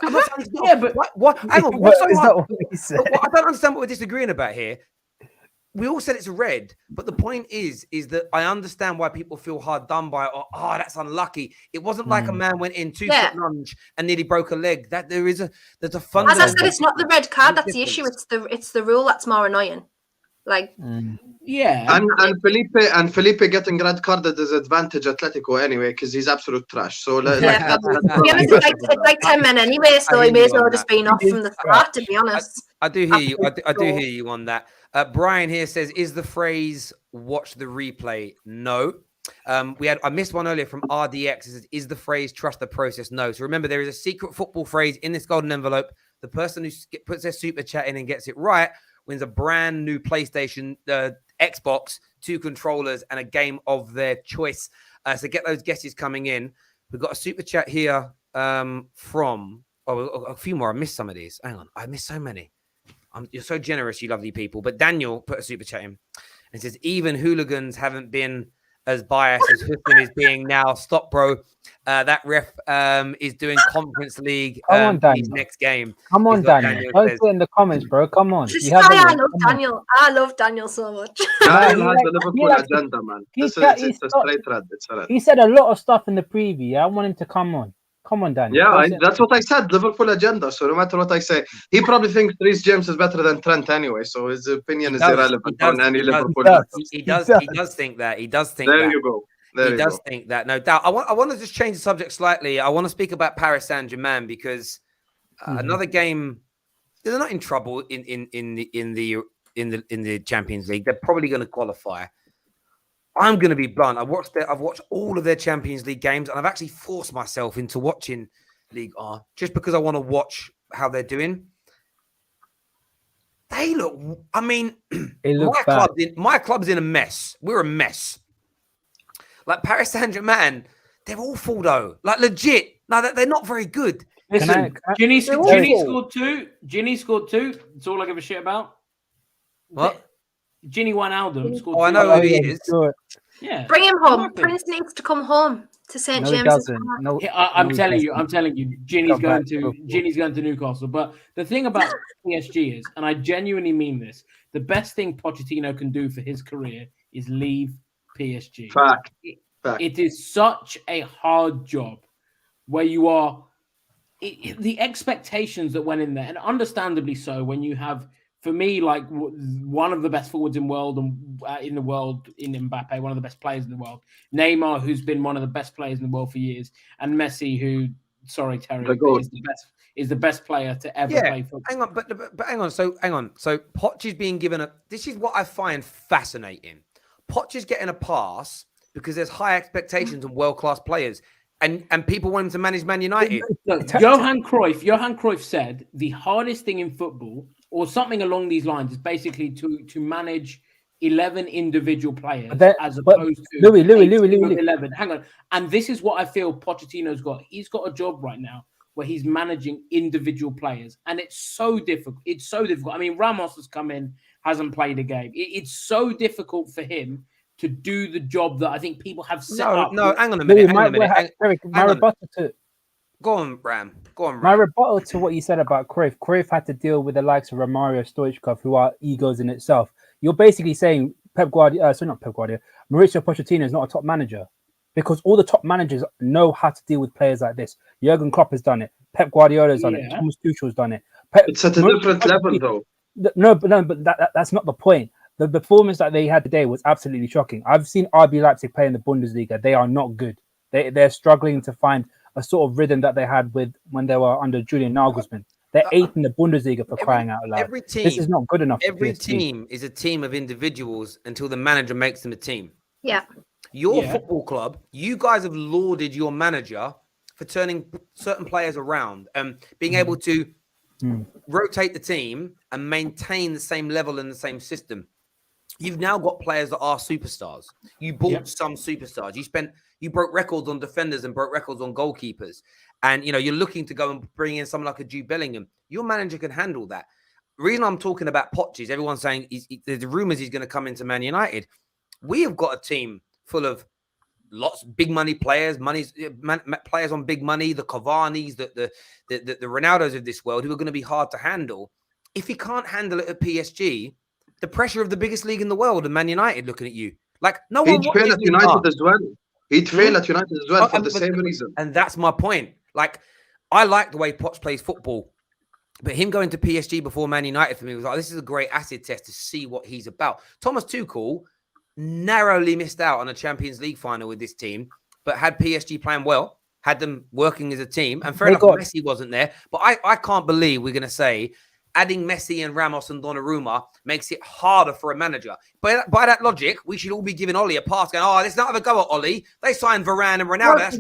I'm not saying but what? Hang on. What's so hard? What we said? I don't understand what we're disagreeing about here. We all said it's a red, but the point is that I understand why people feel hard done by it, or that's unlucky. It wasn't like a man went in 2-foot lunge and nearly broke a leg. That there's a fun. As I said, it's not the red card that's the issue. It's the rule that's more annoying. Like and Felipe getting red carded is advantage Atletico anyway because he's absolute trash. So it's like 10 men anyway, so he may as well have just been off from the start. To be honest, I do hear you. I do hear you on that. Brian here says, is the phrase watch the replay? No. I missed one earlier from RDX. It says, is the phrase trust the process? No. So remember, there is a secret football phrase in this golden envelope. The person who puts their super chat in and gets it right wins a brand new PlayStation, Xbox, 2 controllers, and a game of their choice. So get those guesses coming in. We've got a super chat here from a few more. I missed some of these. Hang on. I missed so many. You're so generous, you lovely people. But Daniel put a super chat in and says, even hooligans haven't been as biased as Hussein is being now. Stop, bro. That ref is doing Conference League his next game. Come on, Daniel. Don't say in the comments, bro. Come on. I love Daniel. I love Daniel so much. Daniel has the Liverpool agenda, man. It's a straight red. It's a red. He said a lot of stuff in the preview. I want him to come on. Come on, Daniel. Yeah, that's what I said. Liverpool agenda. So no matter what I say, he probably thinks Reece James is better than Trent anyway. So his opinion is irrelevant on any Liverpool. He does think that. He does think there that. You go. He does think that, no doubt. I want to just change the subject slightly. I want to speak about Paris Saint-Germain because another game. They're not in trouble in the Champions League. They're probably going to qualify. I'm going to be blunt. I've watched all of their Champions League games, and I've actually forced myself into watching League are, just because I want to watch how they're doing. They look. I mean, my club's in a mess. We're a mess. Like Paris Saint-Germain, they're awful though. Like legit. No, they're not very good. Listen, Ginny scored 2. Ginny scored 2. That's all I give a shit about. What? Ginny Wijnaldum scored 2. I know who he is. Yeah. Bring him home. Prince needs to come home to St. James's Park. I'm telling you, Ginny's going to Newcastle. But the thing about PSG is, and I genuinely mean this, the best thing Pochettino can do for his career is leave PSG. Fact. It is such a hard job where you are the expectations that went in there, and understandably so, when you have, for me, like one of the best forwards in the world in Mbappe, one of the best players in the world, Neymar, who's been one of the best players in the world for years, and Messi, who, sorry Terry, is the best player to ever play football. Hang on, but hang on. So Poch is being given this is what I find fascinating. Poch is getting a pass because there's high expectations on world-class players. And people want him to manage Man United. Look, Johan Cruyff said the hardest thing in football, or something along these lines, is basically to manage 11 individual players as opposed to Louis. 11. Hang on. And this is what I feel Pochettino's got. He's got a job right now where he's managing individual players. And it's so difficult. I mean, Ramos has come in, hasn't played a game. It's so difficult for him to do the job that I think people have set up. No, hang on a minute. My rebuttal to Go on, Ram. My rebuttal to what you said about Cruyff. Cruyff had to deal with the likes of Romario, Stoichkov, who are egos in itself. You're basically saying Mauricio Pochettino is not a top manager, because all the top managers know how to deal with players like this. Jurgen Klopp has done it. Pep Guardiola's done it. Thomas Tuchel's done it. It's at a different level, though. No, but that's not the point. The performance that they had today was absolutely shocking. I've seen RB Leipzig play in the Bundesliga. They are not good. They're struggling to find a sort of rhythm that they had when they were under Julian Nagelsmann. They're 8th in the Bundesliga for crying out loud. This is not good enough. Every team is a team of individuals until the manager makes them a team. Yeah. Your football club, you guys have lauded your manager for turning certain players around and being able to rotate the team and maintain the same level and the same system. You've now got players that are superstars. You bought some superstars. You broke records on defenders and broke records on goalkeepers. And, you're looking to go and bring in someone like a Jude Bellingham. Your manager can handle that. The reason I'm talking about Poch is everyone's saying there's rumors he's going to come into Man United. We have got a team full of lots of big money players, players on big money, the Cavani's, the Ronaldos of this world who are going to be hard to handle. If he can't handle it at PSG, the pressure of the biggest league in the world and Man United looking at you. Like, no one He'd fail at United as well. He'd fail at United as well for the same reason. And that's my point. Like, I like the way Poch plays football, but him going to PSG before Man United for me was like, this is a great acid test to see what he's about. Thomas Tuchel narrowly missed out on a Champions League final with this team, but had PSG playing well, had them working as a team. And fair enough, Messi wasn't there. But I can't believe we're going to say adding Messi and Ramos and Donnarumma makes it harder for a manager. But by that logic, we should all be giving Ollie a pass going, let's not have a go at Ollie. They signed Varane and Ronaldo.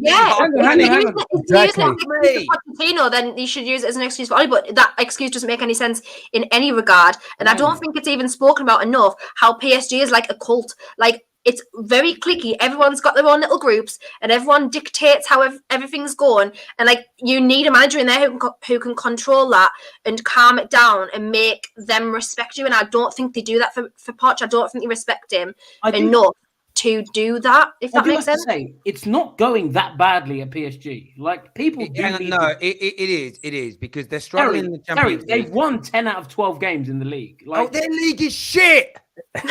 Pochettino, then you should use it as an excuse for Ollie. But that excuse doesn't make any sense in any regard. And I don't think it's even spoken about enough how PSG is like a cult. Like, it's very cliquey. Everyone's got their own little groups and everyone dictates how everything's going. And like, you need a manager in there who can control that and calm it down and make them respect you. And I don't think they do that for Poch. I don't think they respect him enough to do that, if that makes sense. It's not going that badly at PSG. Like, people it is because they're struggling in the Champions League. They've won 10 out of 12 games in the league. Like, their league is shit.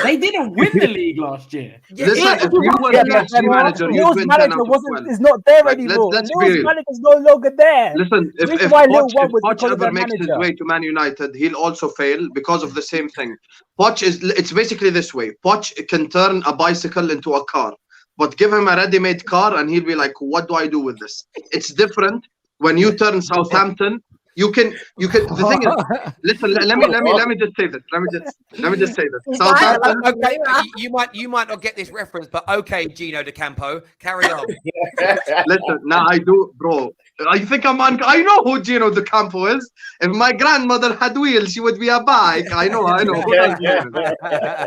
They didn't win the league last year. Listen, if you were a PSG manager, Lille's manager is not there anymore. Lille's manager's no longer there. Listen, if Poch ever makes his way to Man United, he'll also fail because of the same thing. It's basically this way. Poch can turn a bicycle into a car, but give him a ready-made car and he'll be like, what do I do with this? It's different when you turn Southampton You can. The thing is, listen. Let me just say this. Let me just say this. Southampton. Okay, you might not get this reference, but okay, Gino De Campo, carry on. Listen, now I do, bro. I think I know who Gino De Campo is. If my grandmother had wheels, she would be a bike. I know.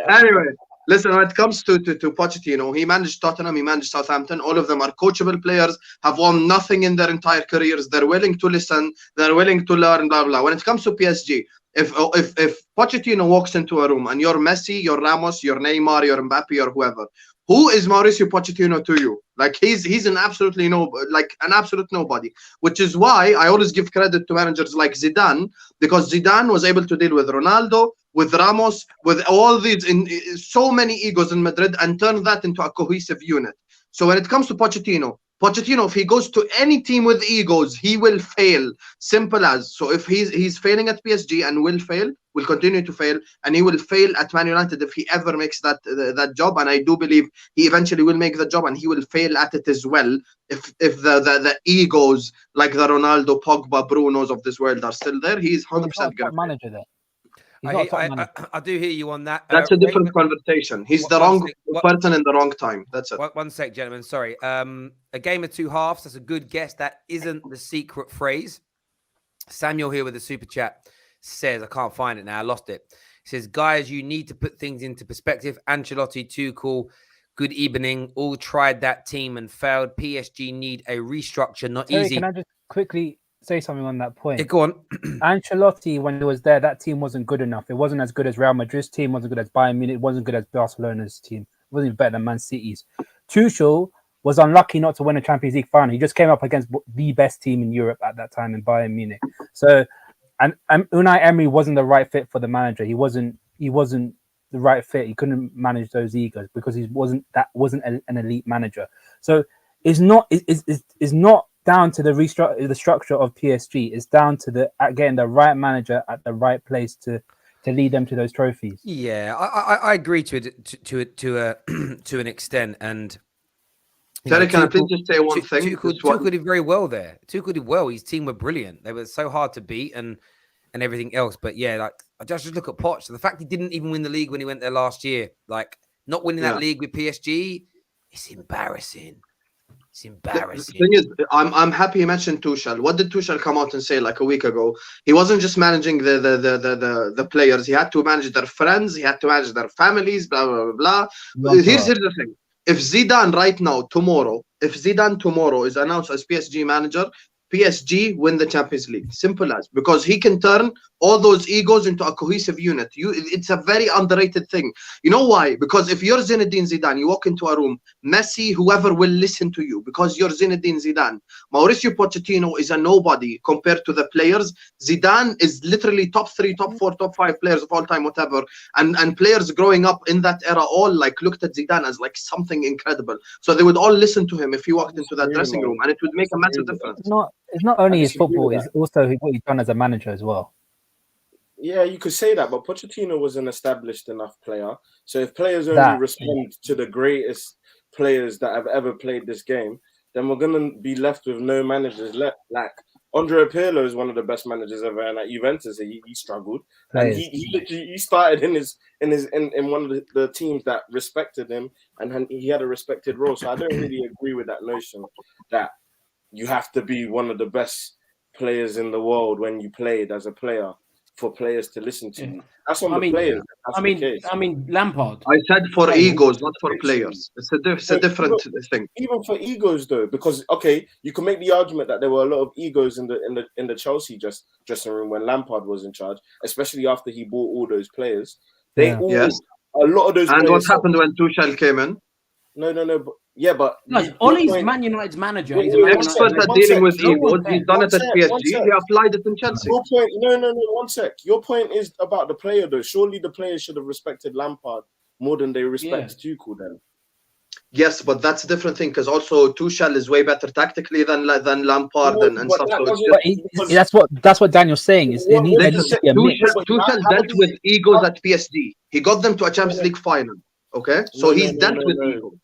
Anyway, listen, when it comes to Pochettino, he managed Tottenham, he managed Southampton. All of them are coachable players, have won nothing in their entire careers. They're willing to listen, they're willing to learn, blah, blah. When it comes to PSG, if Pochettino walks into a room and you're Messi, you're Ramos, you're Neymar, you're Mbappe, or whoever, who is Mauricio Pochettino to you? Like he's an absolute nobody. Which is why I always give credit to managers like Zidane, because Zidane was able to deal with Ronaldo, with Ramos, with all these so many egos in Madrid, and turn that into a cohesive unit. So when it comes to Pochettino, if he goes to any team with egos, he will fail. Simple as. So if he's failing at PSG and will continue to fail, and he will fail at Man United if he ever makes that job. And I do believe he eventually will make the job, and he will fail at it as well if the egos like the Ronaldo, Pogba, Brunos of this world are still there. He's 100% going to manager there. I do hear you on that. That's a different conversation. He's the wrong person in the wrong time. That's it. One sec, gentlemen. Sorry. A game of two halves. That's a good guess. That isn't the secret phrase. Samuel here with the super chat says, I can't find it now. I lost it. He says, guys, you need to put things into perspective. Ancelotti, Tuchel, good evening. All tried that team and failed. PSG need a restructure. Not easy. Can I just quickly say something on that point? Yeah, go on. Ancelotti, when he was there, that team wasn't good enough. It wasn't as good as Real Madrid's team, wasn't good as Bayern Munich, it wasn't good as Barcelona's team. It wasn't even better than Man City's. Tuchel was unlucky not to win a Champions League final. He just came up against the best team in Europe at that time in Bayern Munich. So, and Unai Emery wasn't the right fit for the manager. He wasn't the right fit. He couldn't manage those egos because he wasn't an elite manager. So it's not down to the structure of PSG. It's down to getting the right manager at the right place to lead them to those trophies. Yeah, I agree to an extent. And Terry, can I please just say one thing? Tuchel did very well there. Tuchel did well. His team were brilliant. They were so hard to beat and everything else. But yeah, like I just look at Poch. So the fact he didn't even win the league when he went there last year, like not winning that league with PSG, it's embarrassing. It's embarrassing. The thing is, I'm happy you mentioned Tuchel. What did Tuchel come out and say like a week ago? He wasn't just managing the players. He had to manage their friends. He had to manage their families. Blah blah blah blah. Here's the thing. If Zidane tomorrow is announced as PSG manager, PSG win the Champions League. Simple as. Because he can turn all those egos into a cohesive unit. It's a very underrated thing. You know why? Because if you're Zinedine Zidane, you walk into a room, Messi, whoever will listen to you because you're Zinedine Zidane. Mauricio Pochettino is a nobody compared to the players. Zidane is literally top 3, top 4, top 5 players of all time, whatever. And players growing up in that era all like looked at Zidane as like something incredible. So they would all listen to him if he walked into that dressing room, and it would make a massive difference. It's not only his football, it's also what he's done as a manager as well. Yeah, you could say that, but Pochettino was an established enough player. So if players only respond to the greatest players that have ever played this game, then we're going to be left with no managers left. Like Andrea Pirlo is one of the best managers ever, and at Juventus he struggled. And he started in one of the teams that respected him, and he had a respected role. So I don't really agree with that notion that you have to be one of the best players in the world when you played as a player for players to listen to you. That's on the players. I mean, Lampard. I said for egos, not for players. It's a different thing. Even for egos, though, because you can make the argument that there were a lot of egos in the Chelsea dressing room when Lampard was in charge, especially after he bought all those players. A lot of those. And what happened when Tuchel came in? No, but Ollie's Man United's manager. He's an expert at dealing with egos. He's done it at PSG. He applied it in Chelsea. Your point, no, 1 sec. Your point is about the player, though. Surely the players should have respected Lampard more than they respect Tuchel then. Yes, but that's a different thing because also Tuchel is way better tactically than Lampard and stuff. That's what Daniel's saying. Tuchel dealt with egos at PSG. He got them to a Champions League final. Okay, so he's dealt with egos.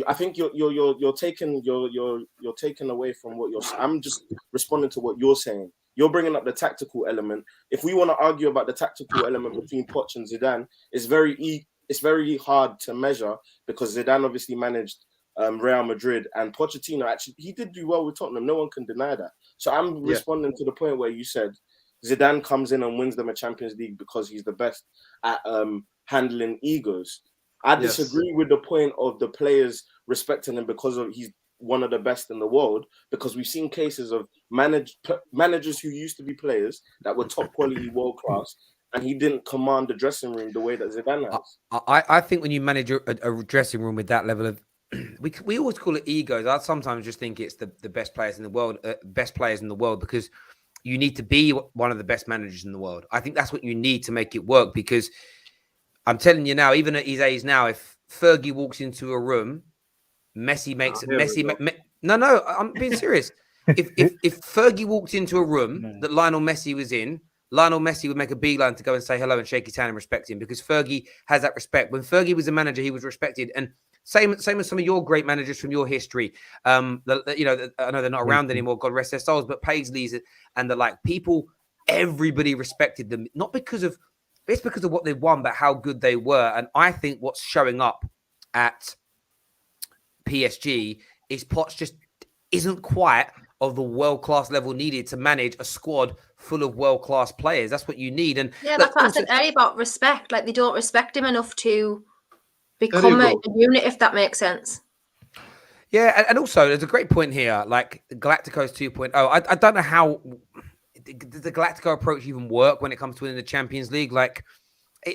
I think you're taken away from what you're. I'm just responding to what you're saying. You're bringing up the tactical element. If we want to argue about the tactical element between Poch and Zidane, it's very hard to measure because Zidane obviously managed Real Madrid, and Pochettino actually he did do well with Tottenham. No one can deny that. So I'm responding to the point where you said Zidane comes in and wins them a Champions League because he's the best at handling egos. I disagree with the point of the players respecting him because he's one of the best in the world, because we've seen cases of managers who used to be players that were top quality, world class, and he didn't command the dressing room the way that Zidane has. I think when you manage a dressing room with that level of, we always call it egos. I sometimes just think it's the best players in the world, because you need to be one of the best managers in the world. I think that's what you need to make it work, because I'm telling you now, even at his age now, if Fergie walks into a room, Messi makes it. No, I'm being serious. If Fergie walked into a room that Lionel Messi was in, Lionel Messi would make a beeline to go and say hello and shake his hand and respect him, because Fergie has that respect. When Fergie was a manager, he was respected, and same as some of your great managers from your history. I know they're not around anymore, God rest their souls, but Paisleys and the like, people, everybody respected them, not because of what they won, but how good they were. And I think what's showing up at PSG is Poch just isn't quite of the world-class level needed to manage a squad full of world-class players. That's what you need. And that's what I said earlier about respect. Like, they don't respect him enough to become a unit, if that makes sense. Yeah, and also there's a great point here, like Galacticos 2.0. I don't know how does the Galactico approach even work when it comes to winning the Champions League. Like,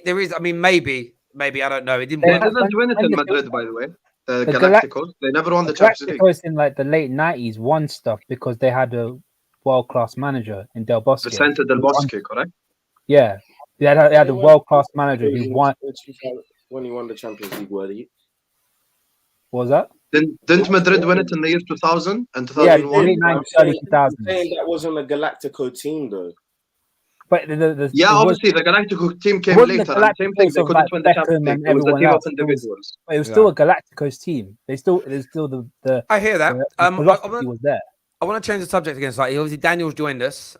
there is, I mean, maybe I don't know. It didn't work. They didn't win it in Madrid, by the way. The Galacticos, they never won the Champions League. Galacticos in like the late 90s won stuff because they had a world-class manager in Del Bosque. Vicente Del Bosque, correct? Yeah, they had a world-class manager who won. When he won the Champions League, what was that? Didn't Madrid win it in the year 2000 and 2001? Yeah, early 2000. Saying that wasn't a Galactico team, though. But obviously the Galactico team came later. And same thing, they couldn't win the Champions League. It was a team of individuals. It was still a Galacticos team. There's still the. I hear that. Philosophy was there. I want to change the subject again slightly. Obviously, Daniel's joined us.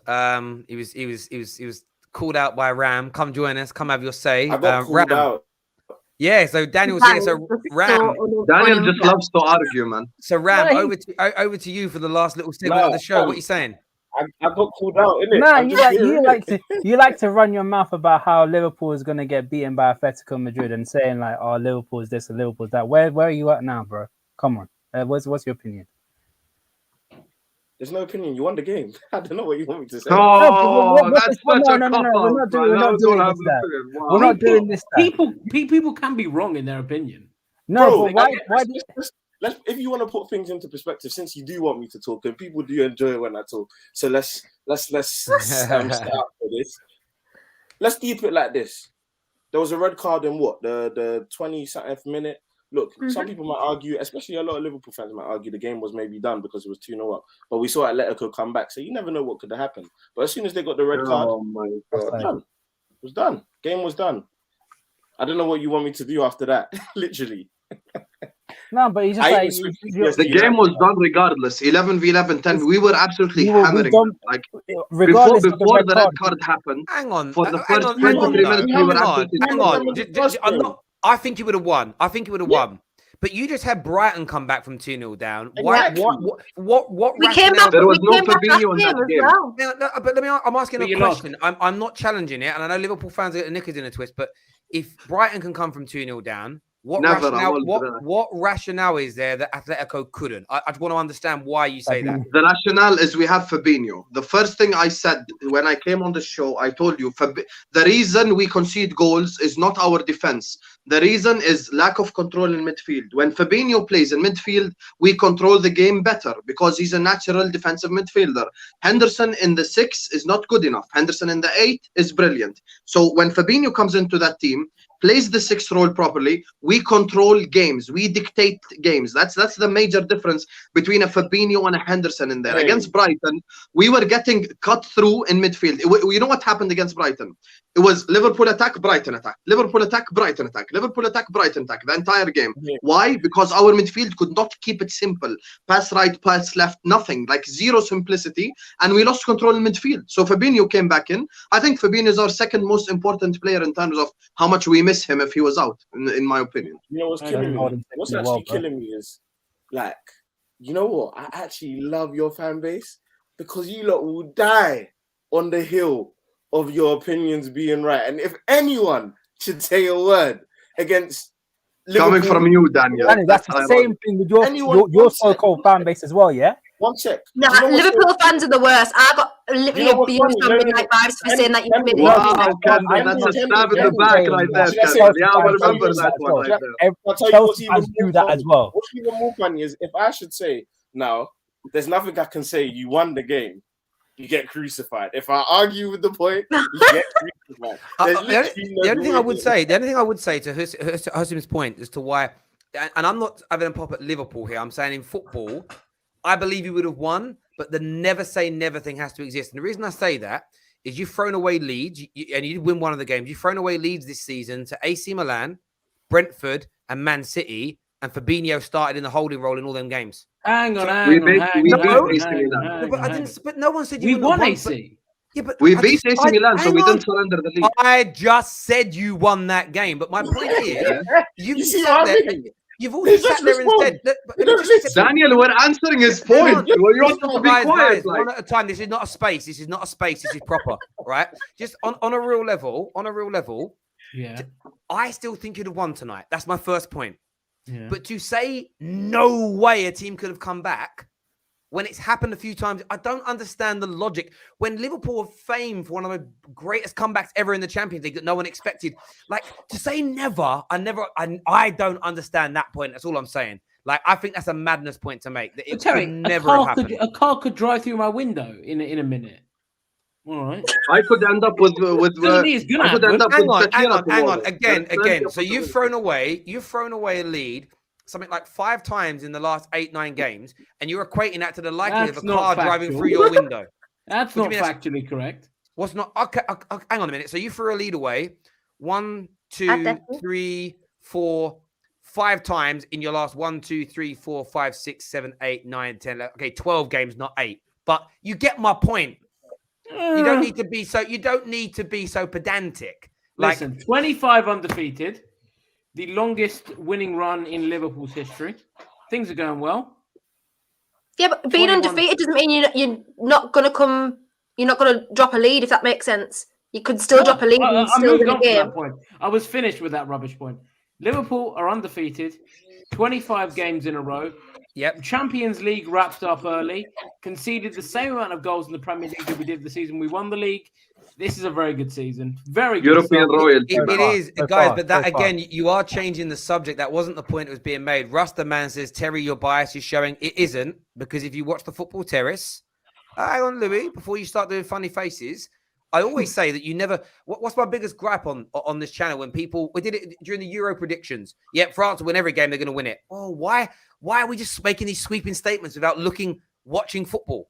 He was called out by Ram. Come join us. Come have your say. I got called out. Yeah, so Daniel's here. So Ram, Daniel just loves to argue, man. So Ram, over to you for the last little segment of the show. What are you saying? I got called out, innit? Nah, you like to run your mouth about how Liverpool is gonna get beaten by Atletico Madrid and saying like, "Oh, Liverpool is this and Liverpool is that." Where are you at now, bro? Come on, what's your opinion? There's no opinion. You won the game. I don't know what you want me to say. No, that's such a cop-out. We're not doing this. People can be wrong in their opinion. No, bro, why? If you want to put things into perspective, since you do want me to talk, and people do enjoy it when I talk, so let's start for this. Let's keep it like this. There was a red card in the 20-something minute. Look, some people might argue, especially a lot of Liverpool fans might argue the game was maybe done because it was 2-0 up. But we saw Atletico come back, so you never know what could have happened. But as soon as they got the red card, it was done. Game was done. I don't know what you want me to do after that, literally. No, but he's just the game was done regardless. 11v11, 10. We were absolutely hammering them. Like before the red card happened. Hang on. For the first 23 minutes, we were absolutely. Hang on. I think you would have won. Won. But you just had Brighton come back from 2-0 down. Exactly. What we came back. There was no Fabinho in that game. Well. No, but I'm asking a question. I'm not challenging it, and I know Liverpool fans are knickers in a twist. But if Brighton can come from 2-0 down, what rationale is there that Atletico couldn't? I just want to understand why you say that. The rationale is we have Fabinho. The first thing I said when I came on the show, I told you the reason we concede goals is not our defense. The reason is lack of control in midfield. When Fabinho plays in midfield, we control the game better because he's a natural defensive midfielder. Henderson in the 6 is not good enough. Henderson in the 8 is brilliant. So when Fabinho comes into that team, plays the 6th role properly, we control games, we dictate games. That's the major difference between a Fabinho and a Henderson in there. Hey. Against Brighton, we were getting cut through in midfield. You know what happened against Brighton? It was Liverpool attack, Brighton attack, Liverpool attack, Brighton attack, Liverpool attack, Brighton attack, the entire game. Yeah. Why? Because our midfield could not keep it simple. Pass right, pass left, nothing. Like zero simplicity. And we lost control in midfield. So Fabinho came back in. I think Fabinho is our second most important player in terms of how much we miss him if he was out, in my opinion. You know what's killing me? What's actually killing me is, like, you know what? I actually love your fan base because you lot will die on the hill of your opinions being right. And if anyone should say a word against Liverpool, coming from you, Daniel, that's the same thing with your so-called fan base as well, yeah? One sec. No, Liverpool fans are the worst. I got literally abused on Midnight Vibes for saying that you committed. Wow, that's a stab in the back right there. Yeah, I remember that one right there. I'll tell you what's even do that as well. What's even more funny is if I should say, now, there's nothing I can say, you won the game, you get crucified. If I argue with the point, you get crucified. The only thing I would say to Hasim's point as to why, and I'm not having a pop at Liverpool here, I'm saying in football, I believe you would have won, but the never say never thing has to exist. And the reason I say that is you've thrown away leads, and you did win one of the games. You've thrown away leads this season to AC Milan, Brentford, and Man City, and Fabinho started in the holding role in all them games. Hang on. We beat AC Milan. But no one said you won AC. Yeah, but we beat AC Milan, so we didn't surrender the lead. I just said you won that game, but my point is, you see what I mean? You've also sat there and said, Daniel, we're answering his point. You want to be quiet. One at a time. This is not a space. This is proper, right? Just on a real level. Yeah. I still think you'd have won tonight. That's my first point. Yeah. But to say no way a team could have come back when it's happened a few times, I don't understand the logic. When Liverpool are famed for one of the greatest comebacks ever in the Champions League that no one expected, like to say never, I don't understand that point. That's all I'm saying. Like, I think that's a madness point to make. That it could never have happened. A car could drive through my window in a minute. All right. I could end up with Hang on. Again. So you've thrown away a lead something like 5 times in the last 8-9 games, and you're equating that to the likelihood of a car driving through your window. That's not factually correct. What's not? Okay, hang on a minute. So you threw a lead away 1, 2, 3, 4, 5 times in your last 1, 2, 3, 4, 5, 6, 7, 8, 9, 10. Okay, 12 games, not 8. But you get my point. You don't need to be so pedantic. Listen, 25 undefeated. The longest winning run in Liverpool's history. Things are going well. Yeah, but being undefeated doesn't mean you're not going to drop a lead, if that makes sense. You could still drop a lead and still win a game. I was finished with that rubbish point. Liverpool are undefeated, 25 games in a row. Yep. Champions League wrapped up early, conceded the same amount of goals in the Premier League that we did the season we won the league. This is a very good season. Very good. European royalty. It is, guys, but that again, you are changing the subject. That wasn't the point that was being made. Rasta Man says, Terry, your bias is showing. It isn't, because if you watch the Football Terrace, hang on, Louis, before you start doing funny faces, I always say that you never. What's my biggest gripe on this channel when people, we did it during the Euro predictions. Yeah, France will win every game, they're going to win it. Oh, why are we just making these sweeping statements without watching football?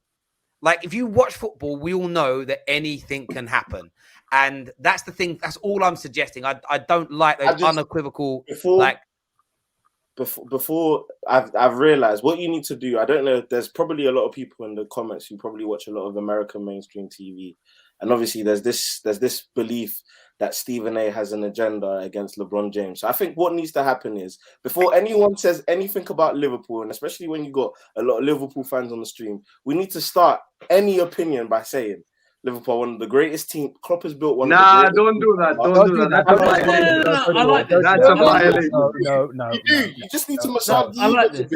Like, if you watch football, we all know that anything can happen. And that's the thing. That's all I'm suggesting. I don't like those unequivocal, Before I've realized what you need to do. I don't know. There's probably a lot of people in the comments who probably watch a lot of American mainstream TV. And obviously there's this belief that Stephen A has an agenda against LeBron James. So I think what needs to happen is, before anyone says anything about Liverpool, and especially when you got a lot of Liverpool fans on the stream, we need to start any opinion by saying Liverpool are one of the greatest teams. Klopp has built one. Don't do that. Don't do that. I like this. That's a violation. No. You just need to massage I like this.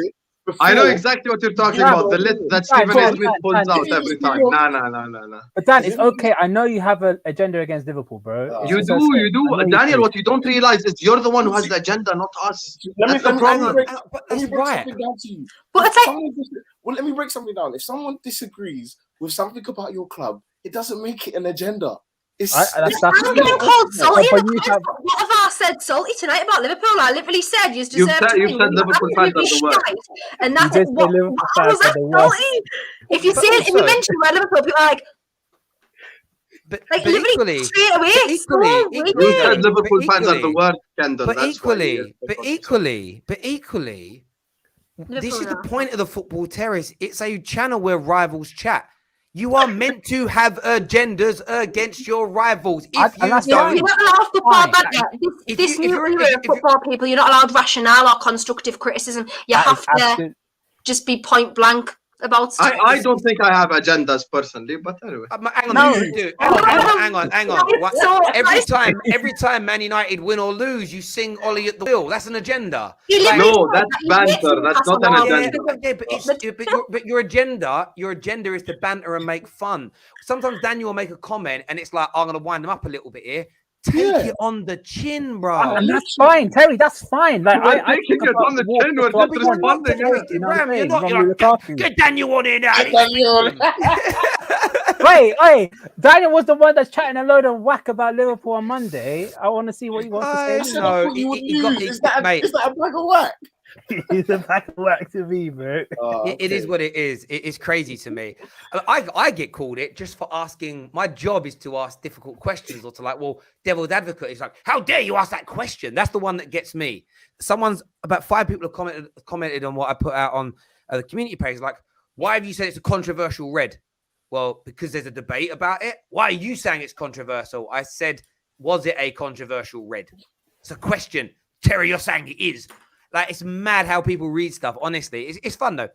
I know exactly what you're talking about. The list that Stephen A. Smith pulls out every time. No. But Dan, it's okay. I know you have an agenda against Liverpool, bro. You do. Daniel, what you don't realize is you're the one who has the agenda, not us. Let me break something down to you. Let me break something down. If someone disagrees with something about your club, it doesn't make it an agenda. I'm getting called salty. What have I said salty tonight about Liverpool? I literally said you deserve to you've said Liverpool fans are the worst. And that's what was that salty? If you mention about Liverpool, people are like, but Like literally equally, straight away. You said Liverpool fans are the worst, Kendall. But That's why equally, this is the point of the Football Terrace. It's a channel where rivals chat. You are meant to have agendas against your rivals. If you don't, you're not allowed football this new era of football people. You're not allowed rationale or constructive criticism. You have to just be point blank about stuff. I don't think I have agendas personally, but anyway. Hang on. Every time Man United win or lose, you sing Ollie at the wheel. That's an agenda. No, that's banter. That's not an agenda. But your agenda is to banter and make fun. Sometimes Daniel will make a comment, and it's like, I'm going to wind them up a little bit here. Take it on the chin, bro. And that's fine, Terry. That's fine. Like I taking it on the chin. We're just responding. Get Daniel on in now. Wait. Daniel was the one that's chatting a load of whack about Liverpool on Monday. I want to see what he wants to say. No, is that a bag of whack? He's a bag of whack to me, bro. It is what it is. It is crazy to me. I get called it just for asking. My job is to ask difficult questions or to devil's advocate. It's like, how dare you ask that question? That's the one that gets me. About 5 people have commented on what I put out on the community page. Like, why have you said it's a controversial red? Well, because there's a debate about it. Why are you saying it's controversial? I said, was it a controversial red? It's a question. Terry, you're saying it is. Like, it's mad how people read stuff. Honestly, it's fun though.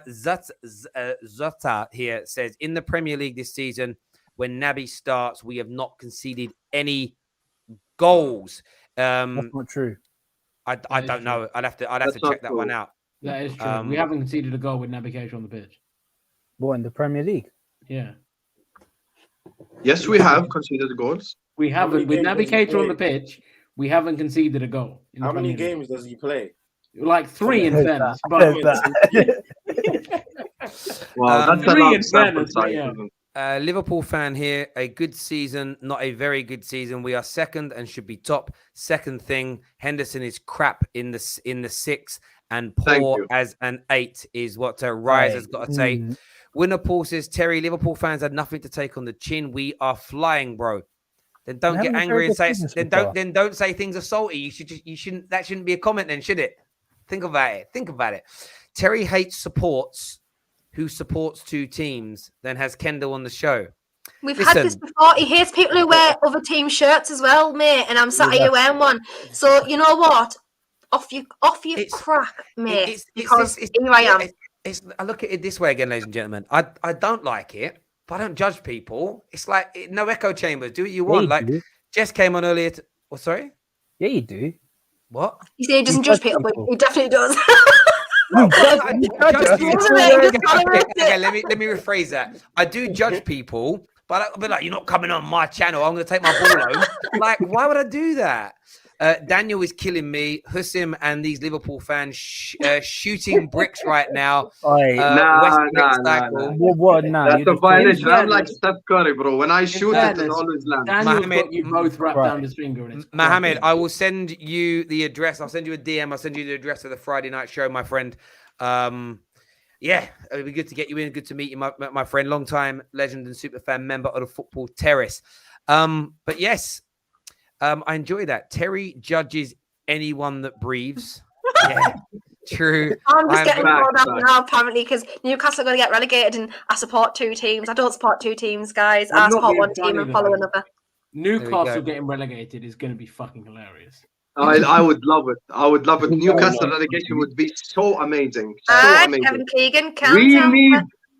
Zata here says, in the Premier League this season, when Naby starts, we have not conceded any goals. That's not true. I don't know. I'd have to check that one out. That is true. We haven't conceded a goal with Naby Keita on the pitch. What, in the Premier League? Yeah. Yes, we have conceded goals. We haven't. With Naby Keita on the pitch, we haven't conceded a goal. How many games does he play? Like 3 in fairness. But Well, that's a lot of sample size. Liverpool fan here. A good season, not a very good season. We are second and should be top. Second thing, Henderson is crap in the 6 and poor as an 8 is what Rise has got to take. Winner Paul says, Terry, Liverpool fans had nothing to take on the chin. We are flying, bro. Then don't get angry and say. Then don't say things are salty. You shouldn't. That shouldn't be a comment. Then should it? Think about it. Terry hates supports who supports 2 teams. Then has Kendall on the show. We've had this before. He hates people who wear other team shirts as well, mate. And I'm sat here wearing one. So you know what? Off you crack, mate. Because here I am. I look at it this way again, ladies and gentlemen. I don't like it. But I don't judge people. It's like no echo chambers. Do what you want. Like Jess came on earlier. Sorry? Yeah, you do. What? You say he doesn't judge people, but he definitely does. Okay, let me rephrase that. I do judge people, but I'll be like, you're not coming on my channel. I'm going to take my ball home. Like, why would I do that? Daniel is killing me. Husim and these Liverpool fans shooting bricks right now. Nah. That's a violation. I'm like Steph Curry, bro. When I shoot it always lands. Mohammed, you both wrap down his finger. Mohammed, I will send you the address. I'll send you a DM. I'll send you the address of the Friday night show, my friend. Yeah, it'll be good to get you in. Good to meet you, my friend. Long time legend and super fan member of the Football Terrace. But yes. I enjoy that. Terry judges anyone that breathes. Yeah, true. I'm just getting bored up now, apparently, because Newcastle are going to get relegated, and I support 2 teams. I don't support 2 teams, guys. I support 1 team and follow another. Newcastle getting relegated is going to be fucking hilarious. I would love it. Newcastle relegation would be so amazing. Kevin Keegan,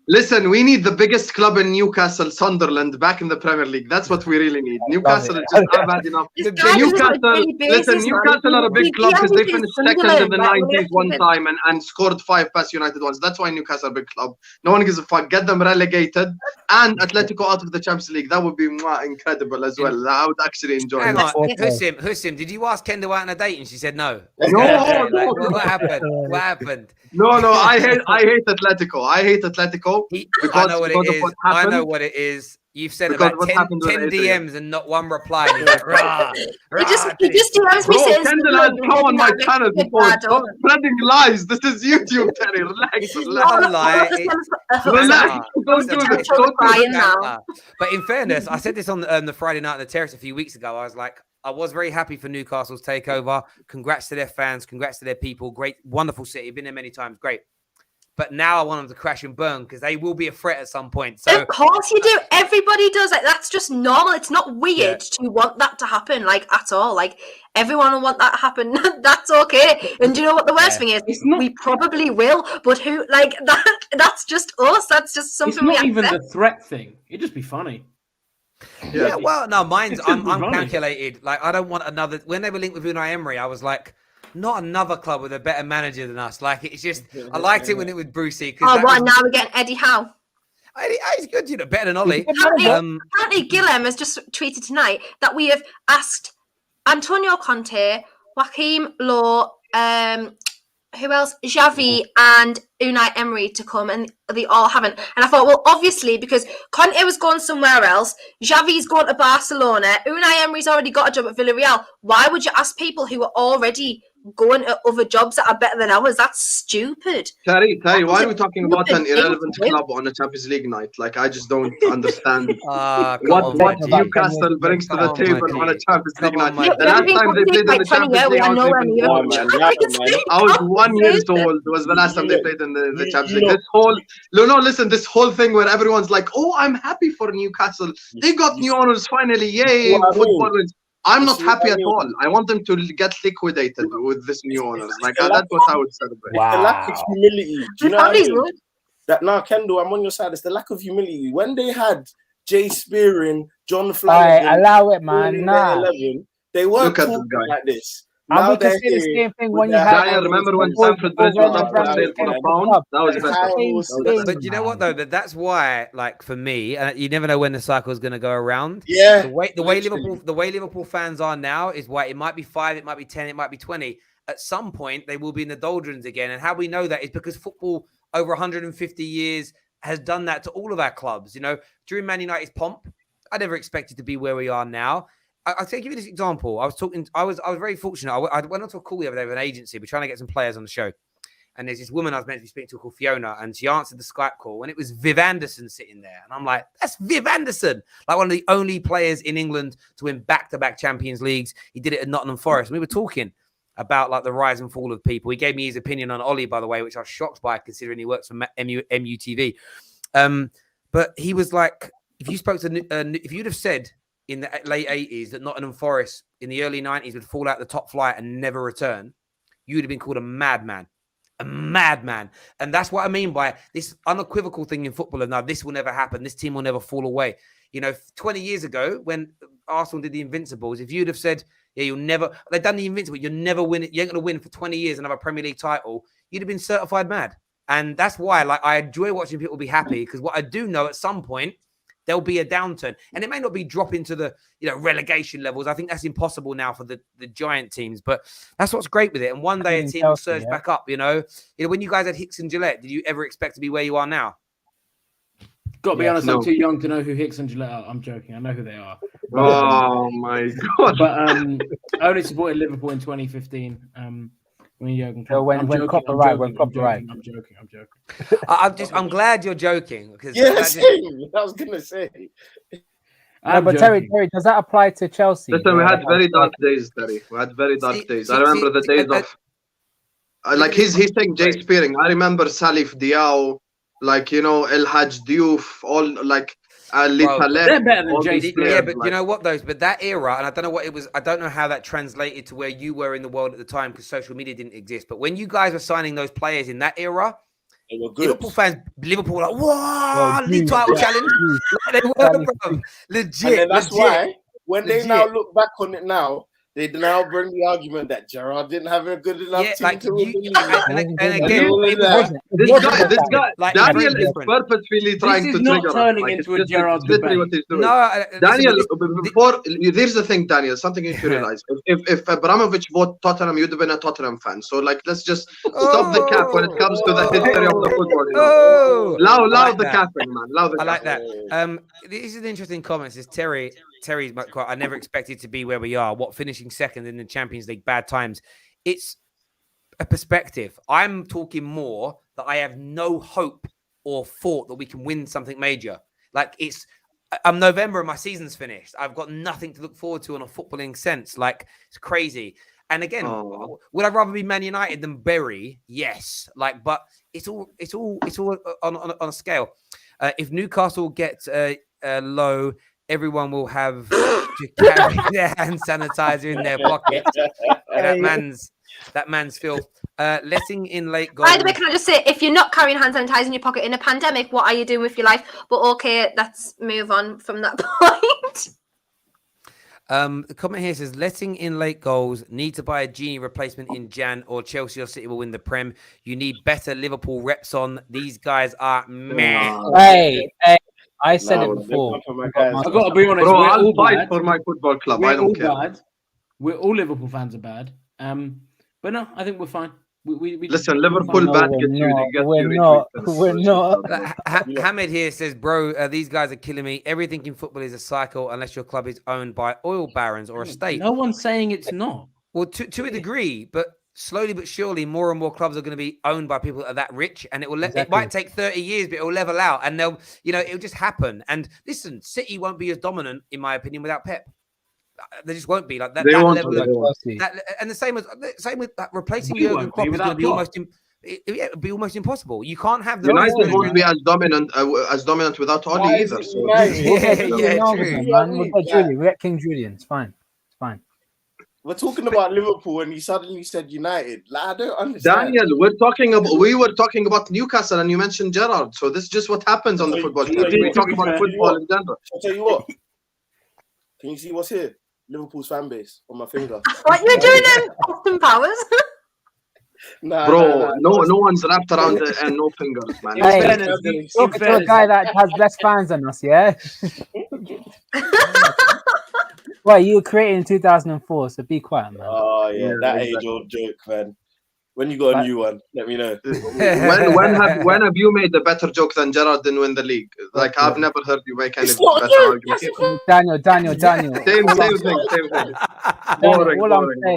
we need the biggest club in Newcastle, Sunderland, back in the Premier League. That's what we really need. Newcastle is just bad enough. Newcastle are a big club because they finished second in the 90s one time and scored 5 past United once. That's why Newcastle are a big club. No one gives a fuck. Get them relegated and Atletico out of the Champions League. That would be incredible as well. I would actually enjoy it. Hang on, Husim, did you ask Kendall out on a date and she said no? No. What happened? No, I hate Atletico. I know what it is. You've sent Because about what 10 happened with 10 Adrian. DMs and not one reply. And he's like, rah, He just rah, DMs me Bro, saying Kendall has come on my channel before. Stop spreading lies. This is YouTube, Terry. Relax. This is relax. not a lie. Relax. Don't do this. Don't do this. now. But in fairness, I said this on the Friday night on the terrace a few weeks ago. I was like, I was very happy for Newcastle's takeover. Congrats to their fans. Congrats to their people. Great, wonderful city. Been there many times. Great. But now I want them to crash and burn because they will be a threat at some point. So of course you do. Everybody does. Like, that's just normal. It's not weird to want that to happen, like, at all. Like, everyone will want that to happen. That's okay. And do you know what the worst thing is? We probably will. But who, like, that's just us. That's just something It's not we even accept. the threat thing. It'd just be funny. yeah, well, no, mine's I'm funny. calculated. Like, I don't want another. When they were linked with Unai Emery, I was like, not another club with a better manager than us. Like, it's just, I liked it when it was Brucey. Oh, well, now we're getting Eddie Howe. He's good, you know, better than Ollie. Apparently, Guillem has just tweeted tonight that we have asked Antonio Conte, Joachim Low, who else? Xavi and Unai Emery to come, and they all haven't. And I thought, well, obviously, because Conte was going somewhere else, Xavi's going to Barcelona, Unai Emery's already got a job at Villarreal. Why would you ask people who are already going to other jobs that are better than ours? That's stupid. Terry, why are we talking about an irrelevant club on a Champions League night? Like, I just don't understand what Newcastle brings to the table on a Champions League night. The last time they played in the Champions League, I was 1 year old. It was the last time they played in the Champions League. This whole thing where everyone's like, "Oh, I'm happy for Newcastle. They got new owners finally. Yay, football." I'm not happy at all. I want them to get liquidated with this new owners. Like, that's what I would celebrate. Wow. The lack of humility. Do you know what I mean? Kendall, I'm on your side. It's the lack of humility. When they had Jay Spearing, John Flanagan, allow it, man. Nah. 11, they weren't talking like this. And we can see the same thing when you had. Remember when Stamford Bridge was up for sale for £1? That was better. But you know what though? But that's why, like, for me, you never know when the cycle is going to go around. Yeah. The way Liverpool fans are now is why it might be 5, it might be 10, it might be 20. At some point, they will be in the doldrums again. And how we know that is because football over 150 years has done that to all of our clubs. You know, during Man United's pomp, I never expected to be where we are now. I'll give you this example. I was very fortunate. I went on to a call the other day with an agency. We're trying to get some players on the show. And there's this woman I was meant to be speaking to called Fiona, and she answered the Skype call, and it was Viv Anderson sitting there. And I'm like, that's Viv Anderson. Like, one of the only players in England to win back-to-back Champions Leagues. He did it at Nottingham Forest. And we were talking about, like, the rise and fall of people. He gave me his opinion on Ollie, by the way, which I was shocked by, considering he works for MUTV. But he was like, if you spoke to, if you'd have said in the late 80s that Nottingham Forest in the early 90s would fall out the top flight and never return, you would have been called a madman. A madman. And that's what I mean by this unequivocal thing in football. And now this will never happen. This team will never fall away. You know, 20 years ago when Arsenal did the Invincibles, if you'd have said, yeah, you'll never, they've done the Invincible, you'll never win it. You ain't going to win for 20 years and have a Premier League title. You'd have been certified mad. And that's why, like, I enjoy watching people be happy, because what I do know at some point, there'll be a downturn, and it may not be dropping to the, you know, relegation levels. I think that's impossible now for the giant teams, but that's what's great with it. And one day a team will surge back up. You know, when you guys had Hicks and Gillette, did you ever expect to be where you are now? Got to be honest, I'm too young to know who Hicks and Gillette are. I'm joking. I know who they are. Oh my god! But I only supported Liverpool in 2015. When copyright. I'm joking. I'm glad you're joking, because I was gonna say. But Terry, does that apply to Chelsea? Listen, we had very dark days, Terry. We had very dark days. I remember the days of like he's saying Jay Spearing. I remember Salif Diao, like, you know, El Hadj Diouf, all like they're better than Jay Spearing. Yeah, but you know what, those? But that era, and I don't know what it was. I don't know how that translated to where you were in the world at the time, because social media didn't exist. But when you guys were signing those players in that era, they were good. Liverpool were like, whoa, league title challenge. They were, bro. Legit. And that's why when they now look back on it now, They now bring the argument that Gerrard didn't have a good enough team like to win you, the league. and again, This guy, like Daniel is different. purposefully trying to not trigger us. turning Like, into it's a Gerrard literally what debate. he's doing. No, Daniel, listen, before there's the thing, Daniel. Something you need to realize: if Abramovich bought Tottenham, you'd have been a Tottenham fan. So, like, let's just stop the cap when it comes to the history of the football. Allow the capping, man. Allow the I like capping. that. This is an interesting comment. Is Terry's quite, I never expected to be where we are. What, finishing second in the Champions League, bad times. It's a perspective. I'm talking more that I have no hope or thought that we can win something major. Like, I'm November and my season's finished. I've got nothing to look forward to in a footballing sense. Like, it's crazy. And again, would I rather be Man United than Bury? Yes. Like, but it's all on a scale. If Newcastle gets low, everyone will have to carry their hand sanitizer in their pocket. That man's filth. Letting in late goals. By the way, can I just say, if you're not carrying hand sanitizer in your pocket in a pandemic, what are you doing with your life? But okay, let's move on from that point. The comment here says, letting in late goals, need to buy a Genie replacement in Jan, or Chelsea or City will win the Prem. You need better Liverpool reps on. These guys are meh. Hey, I said it before. I've got to be honest. Bro, we're I'll all fight bad. for my football club. We're I don't all care. bad. We're all Liverpool fans are bad. But no, I think we're fine. We Listen, Liverpool bad gets you. We're not. Hamed here says, bro, these guys are killing me. Everything in football is a cycle unless your club is owned by oil barons or a state. No one's saying it's not. Well, to a degree, but slowly but surely, more and more clubs are going to be owned by people that are that rich, and it might take 30 years, but it will level out, and it'll just happen. And listen, City won't be as dominant, in my opinion, without Pep. They just won't be like that. That level of, and the same with replacing Jurgen Klopp is going to be it'd be almost impossible. You can't have the United won't be as dominant without Oli either. So. We get King Julian. It's fine. We're talking about Liverpool, and you suddenly said United. Like, I don't understand. Daniel, we were talking about Newcastle, and you mentioned Gerrard. So this is just what happens on the football field. We talk about football in general. I'll tell you what. Can you see what's here? Liverpool's fan base on my finger. What you doing in Austin Powers? Bro, no one's wrapped around it and no fingers, man. Hey, look to a guy that has less fans than us, yeah? Well, you were created in 2004, so be quiet, man. Oh, yeah, that age-old joke, man. When you got a new one, let me know. when have you made a better joke than Gerrard didn't win the league? Like, I've never heard you make any better argument. Daniel. Same thing.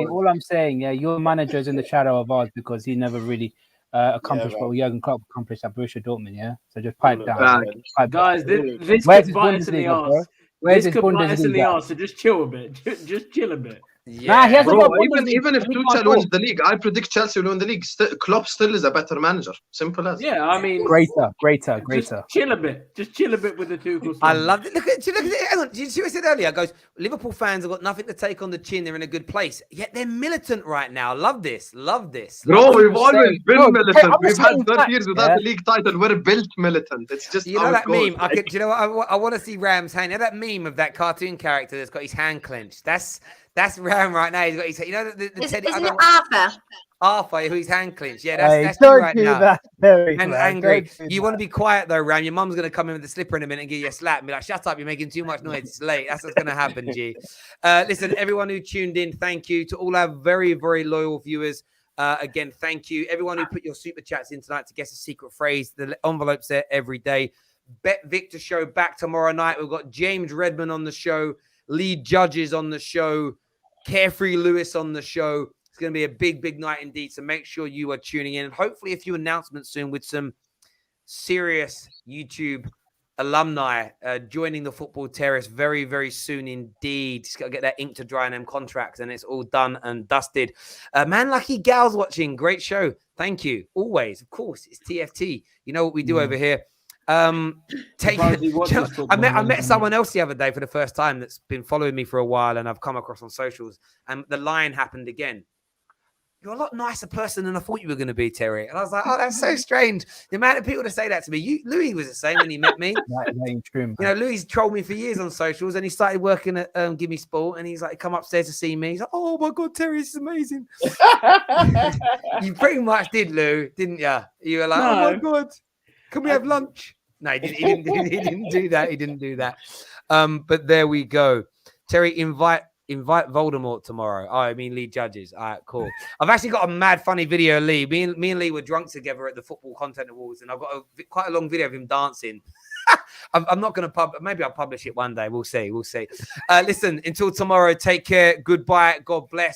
All I'm saying, yeah, your manager is in the shadow of ours because he never really accomplished what Jurgen Klopp accomplished at Borussia Dortmund, yeah? So just pipe down. Guys, this could bite us in the arse. This could bite us in the arse, so just chill a bit. Just chill a bit. Yeah, bro, even if Tuchel wins the league, I predict Chelsea will win the league. Klopp still is a better manager. Simple as. Yeah, I mean, greater. Just chill a bit. Just chill a bit with the Tuchel. I love it. Look at it. Hang on. Did you see what I said earlier? I goes, Liverpool fans have got nothing to take on the chin. They're in a good place. Yet they're militant right now. Love this. Bro, we've always been militant. We've had 30 years without the league title. We're built militant. It's just that meme. Do you know what? I want to see Ram's hand. You know that meme of that cartoon character that's got his hand clenched? That's Ram right now. He's got his, the Isn't it Arthur? Arthur, who's hand clenched. Yeah, that's you right now. That, and angry. You want to be quiet though, Ram. Your mum's going to come in with the slipper in a minute and give you a slap and be like, shut up, you're making too much noise. It's late. That's what's going to happen, G. Listen, everyone who tuned in, thank you. To all our very, very loyal viewers, again, thank you. Everyone who put your super chats in tonight to guess a secret phrase. The envelope's there every day. Bet Victor show back tomorrow night. We've got James Redman on the show, lead judges on the show, Carefree Lewis on the show. It's going to be a big, big night indeed. So make sure you are tuning in. And hopefully a few announcements soon with some serious YouTube alumni joining the Football Terrace very, very soon indeed. Just got to get that ink to dry on them contracts and it's all done and dusted. Man, Lucky Gal's watching. Great show. Thank you. Always. Of course, it's TFT. You know what we do over here. I met someone else the other day for the first time that's been following me for a while and I've come across on socials and the line happened again. you're a lot nicer person than I thought you were going to be, Terry. And I was like, oh, that's so strange. The amount of people to say that to me. Louis was the same when he met me. That ain't true, man. You know, Louis trolled me for years on socials, and he started working at Gimme Sport, and he's like, come upstairs to see me. He's like, oh my God, Terry, this is amazing. You pretty much did, Lou, didn't you? You were like, oh my God, can we have lunch? No, he didn't do that. He didn't do that. But there we go. Terry, invite Voldemort tomorrow. Oh, I mean Lee Judges. All right, cool. I've actually got a mad funny video of Lee. Me and Lee were drunk together at the Football Content Awards, and I've got quite a long video of him dancing. I'm not going to maybe I'll publish it one day. We'll see. Listen, until tomorrow, take care. Goodbye. God bless.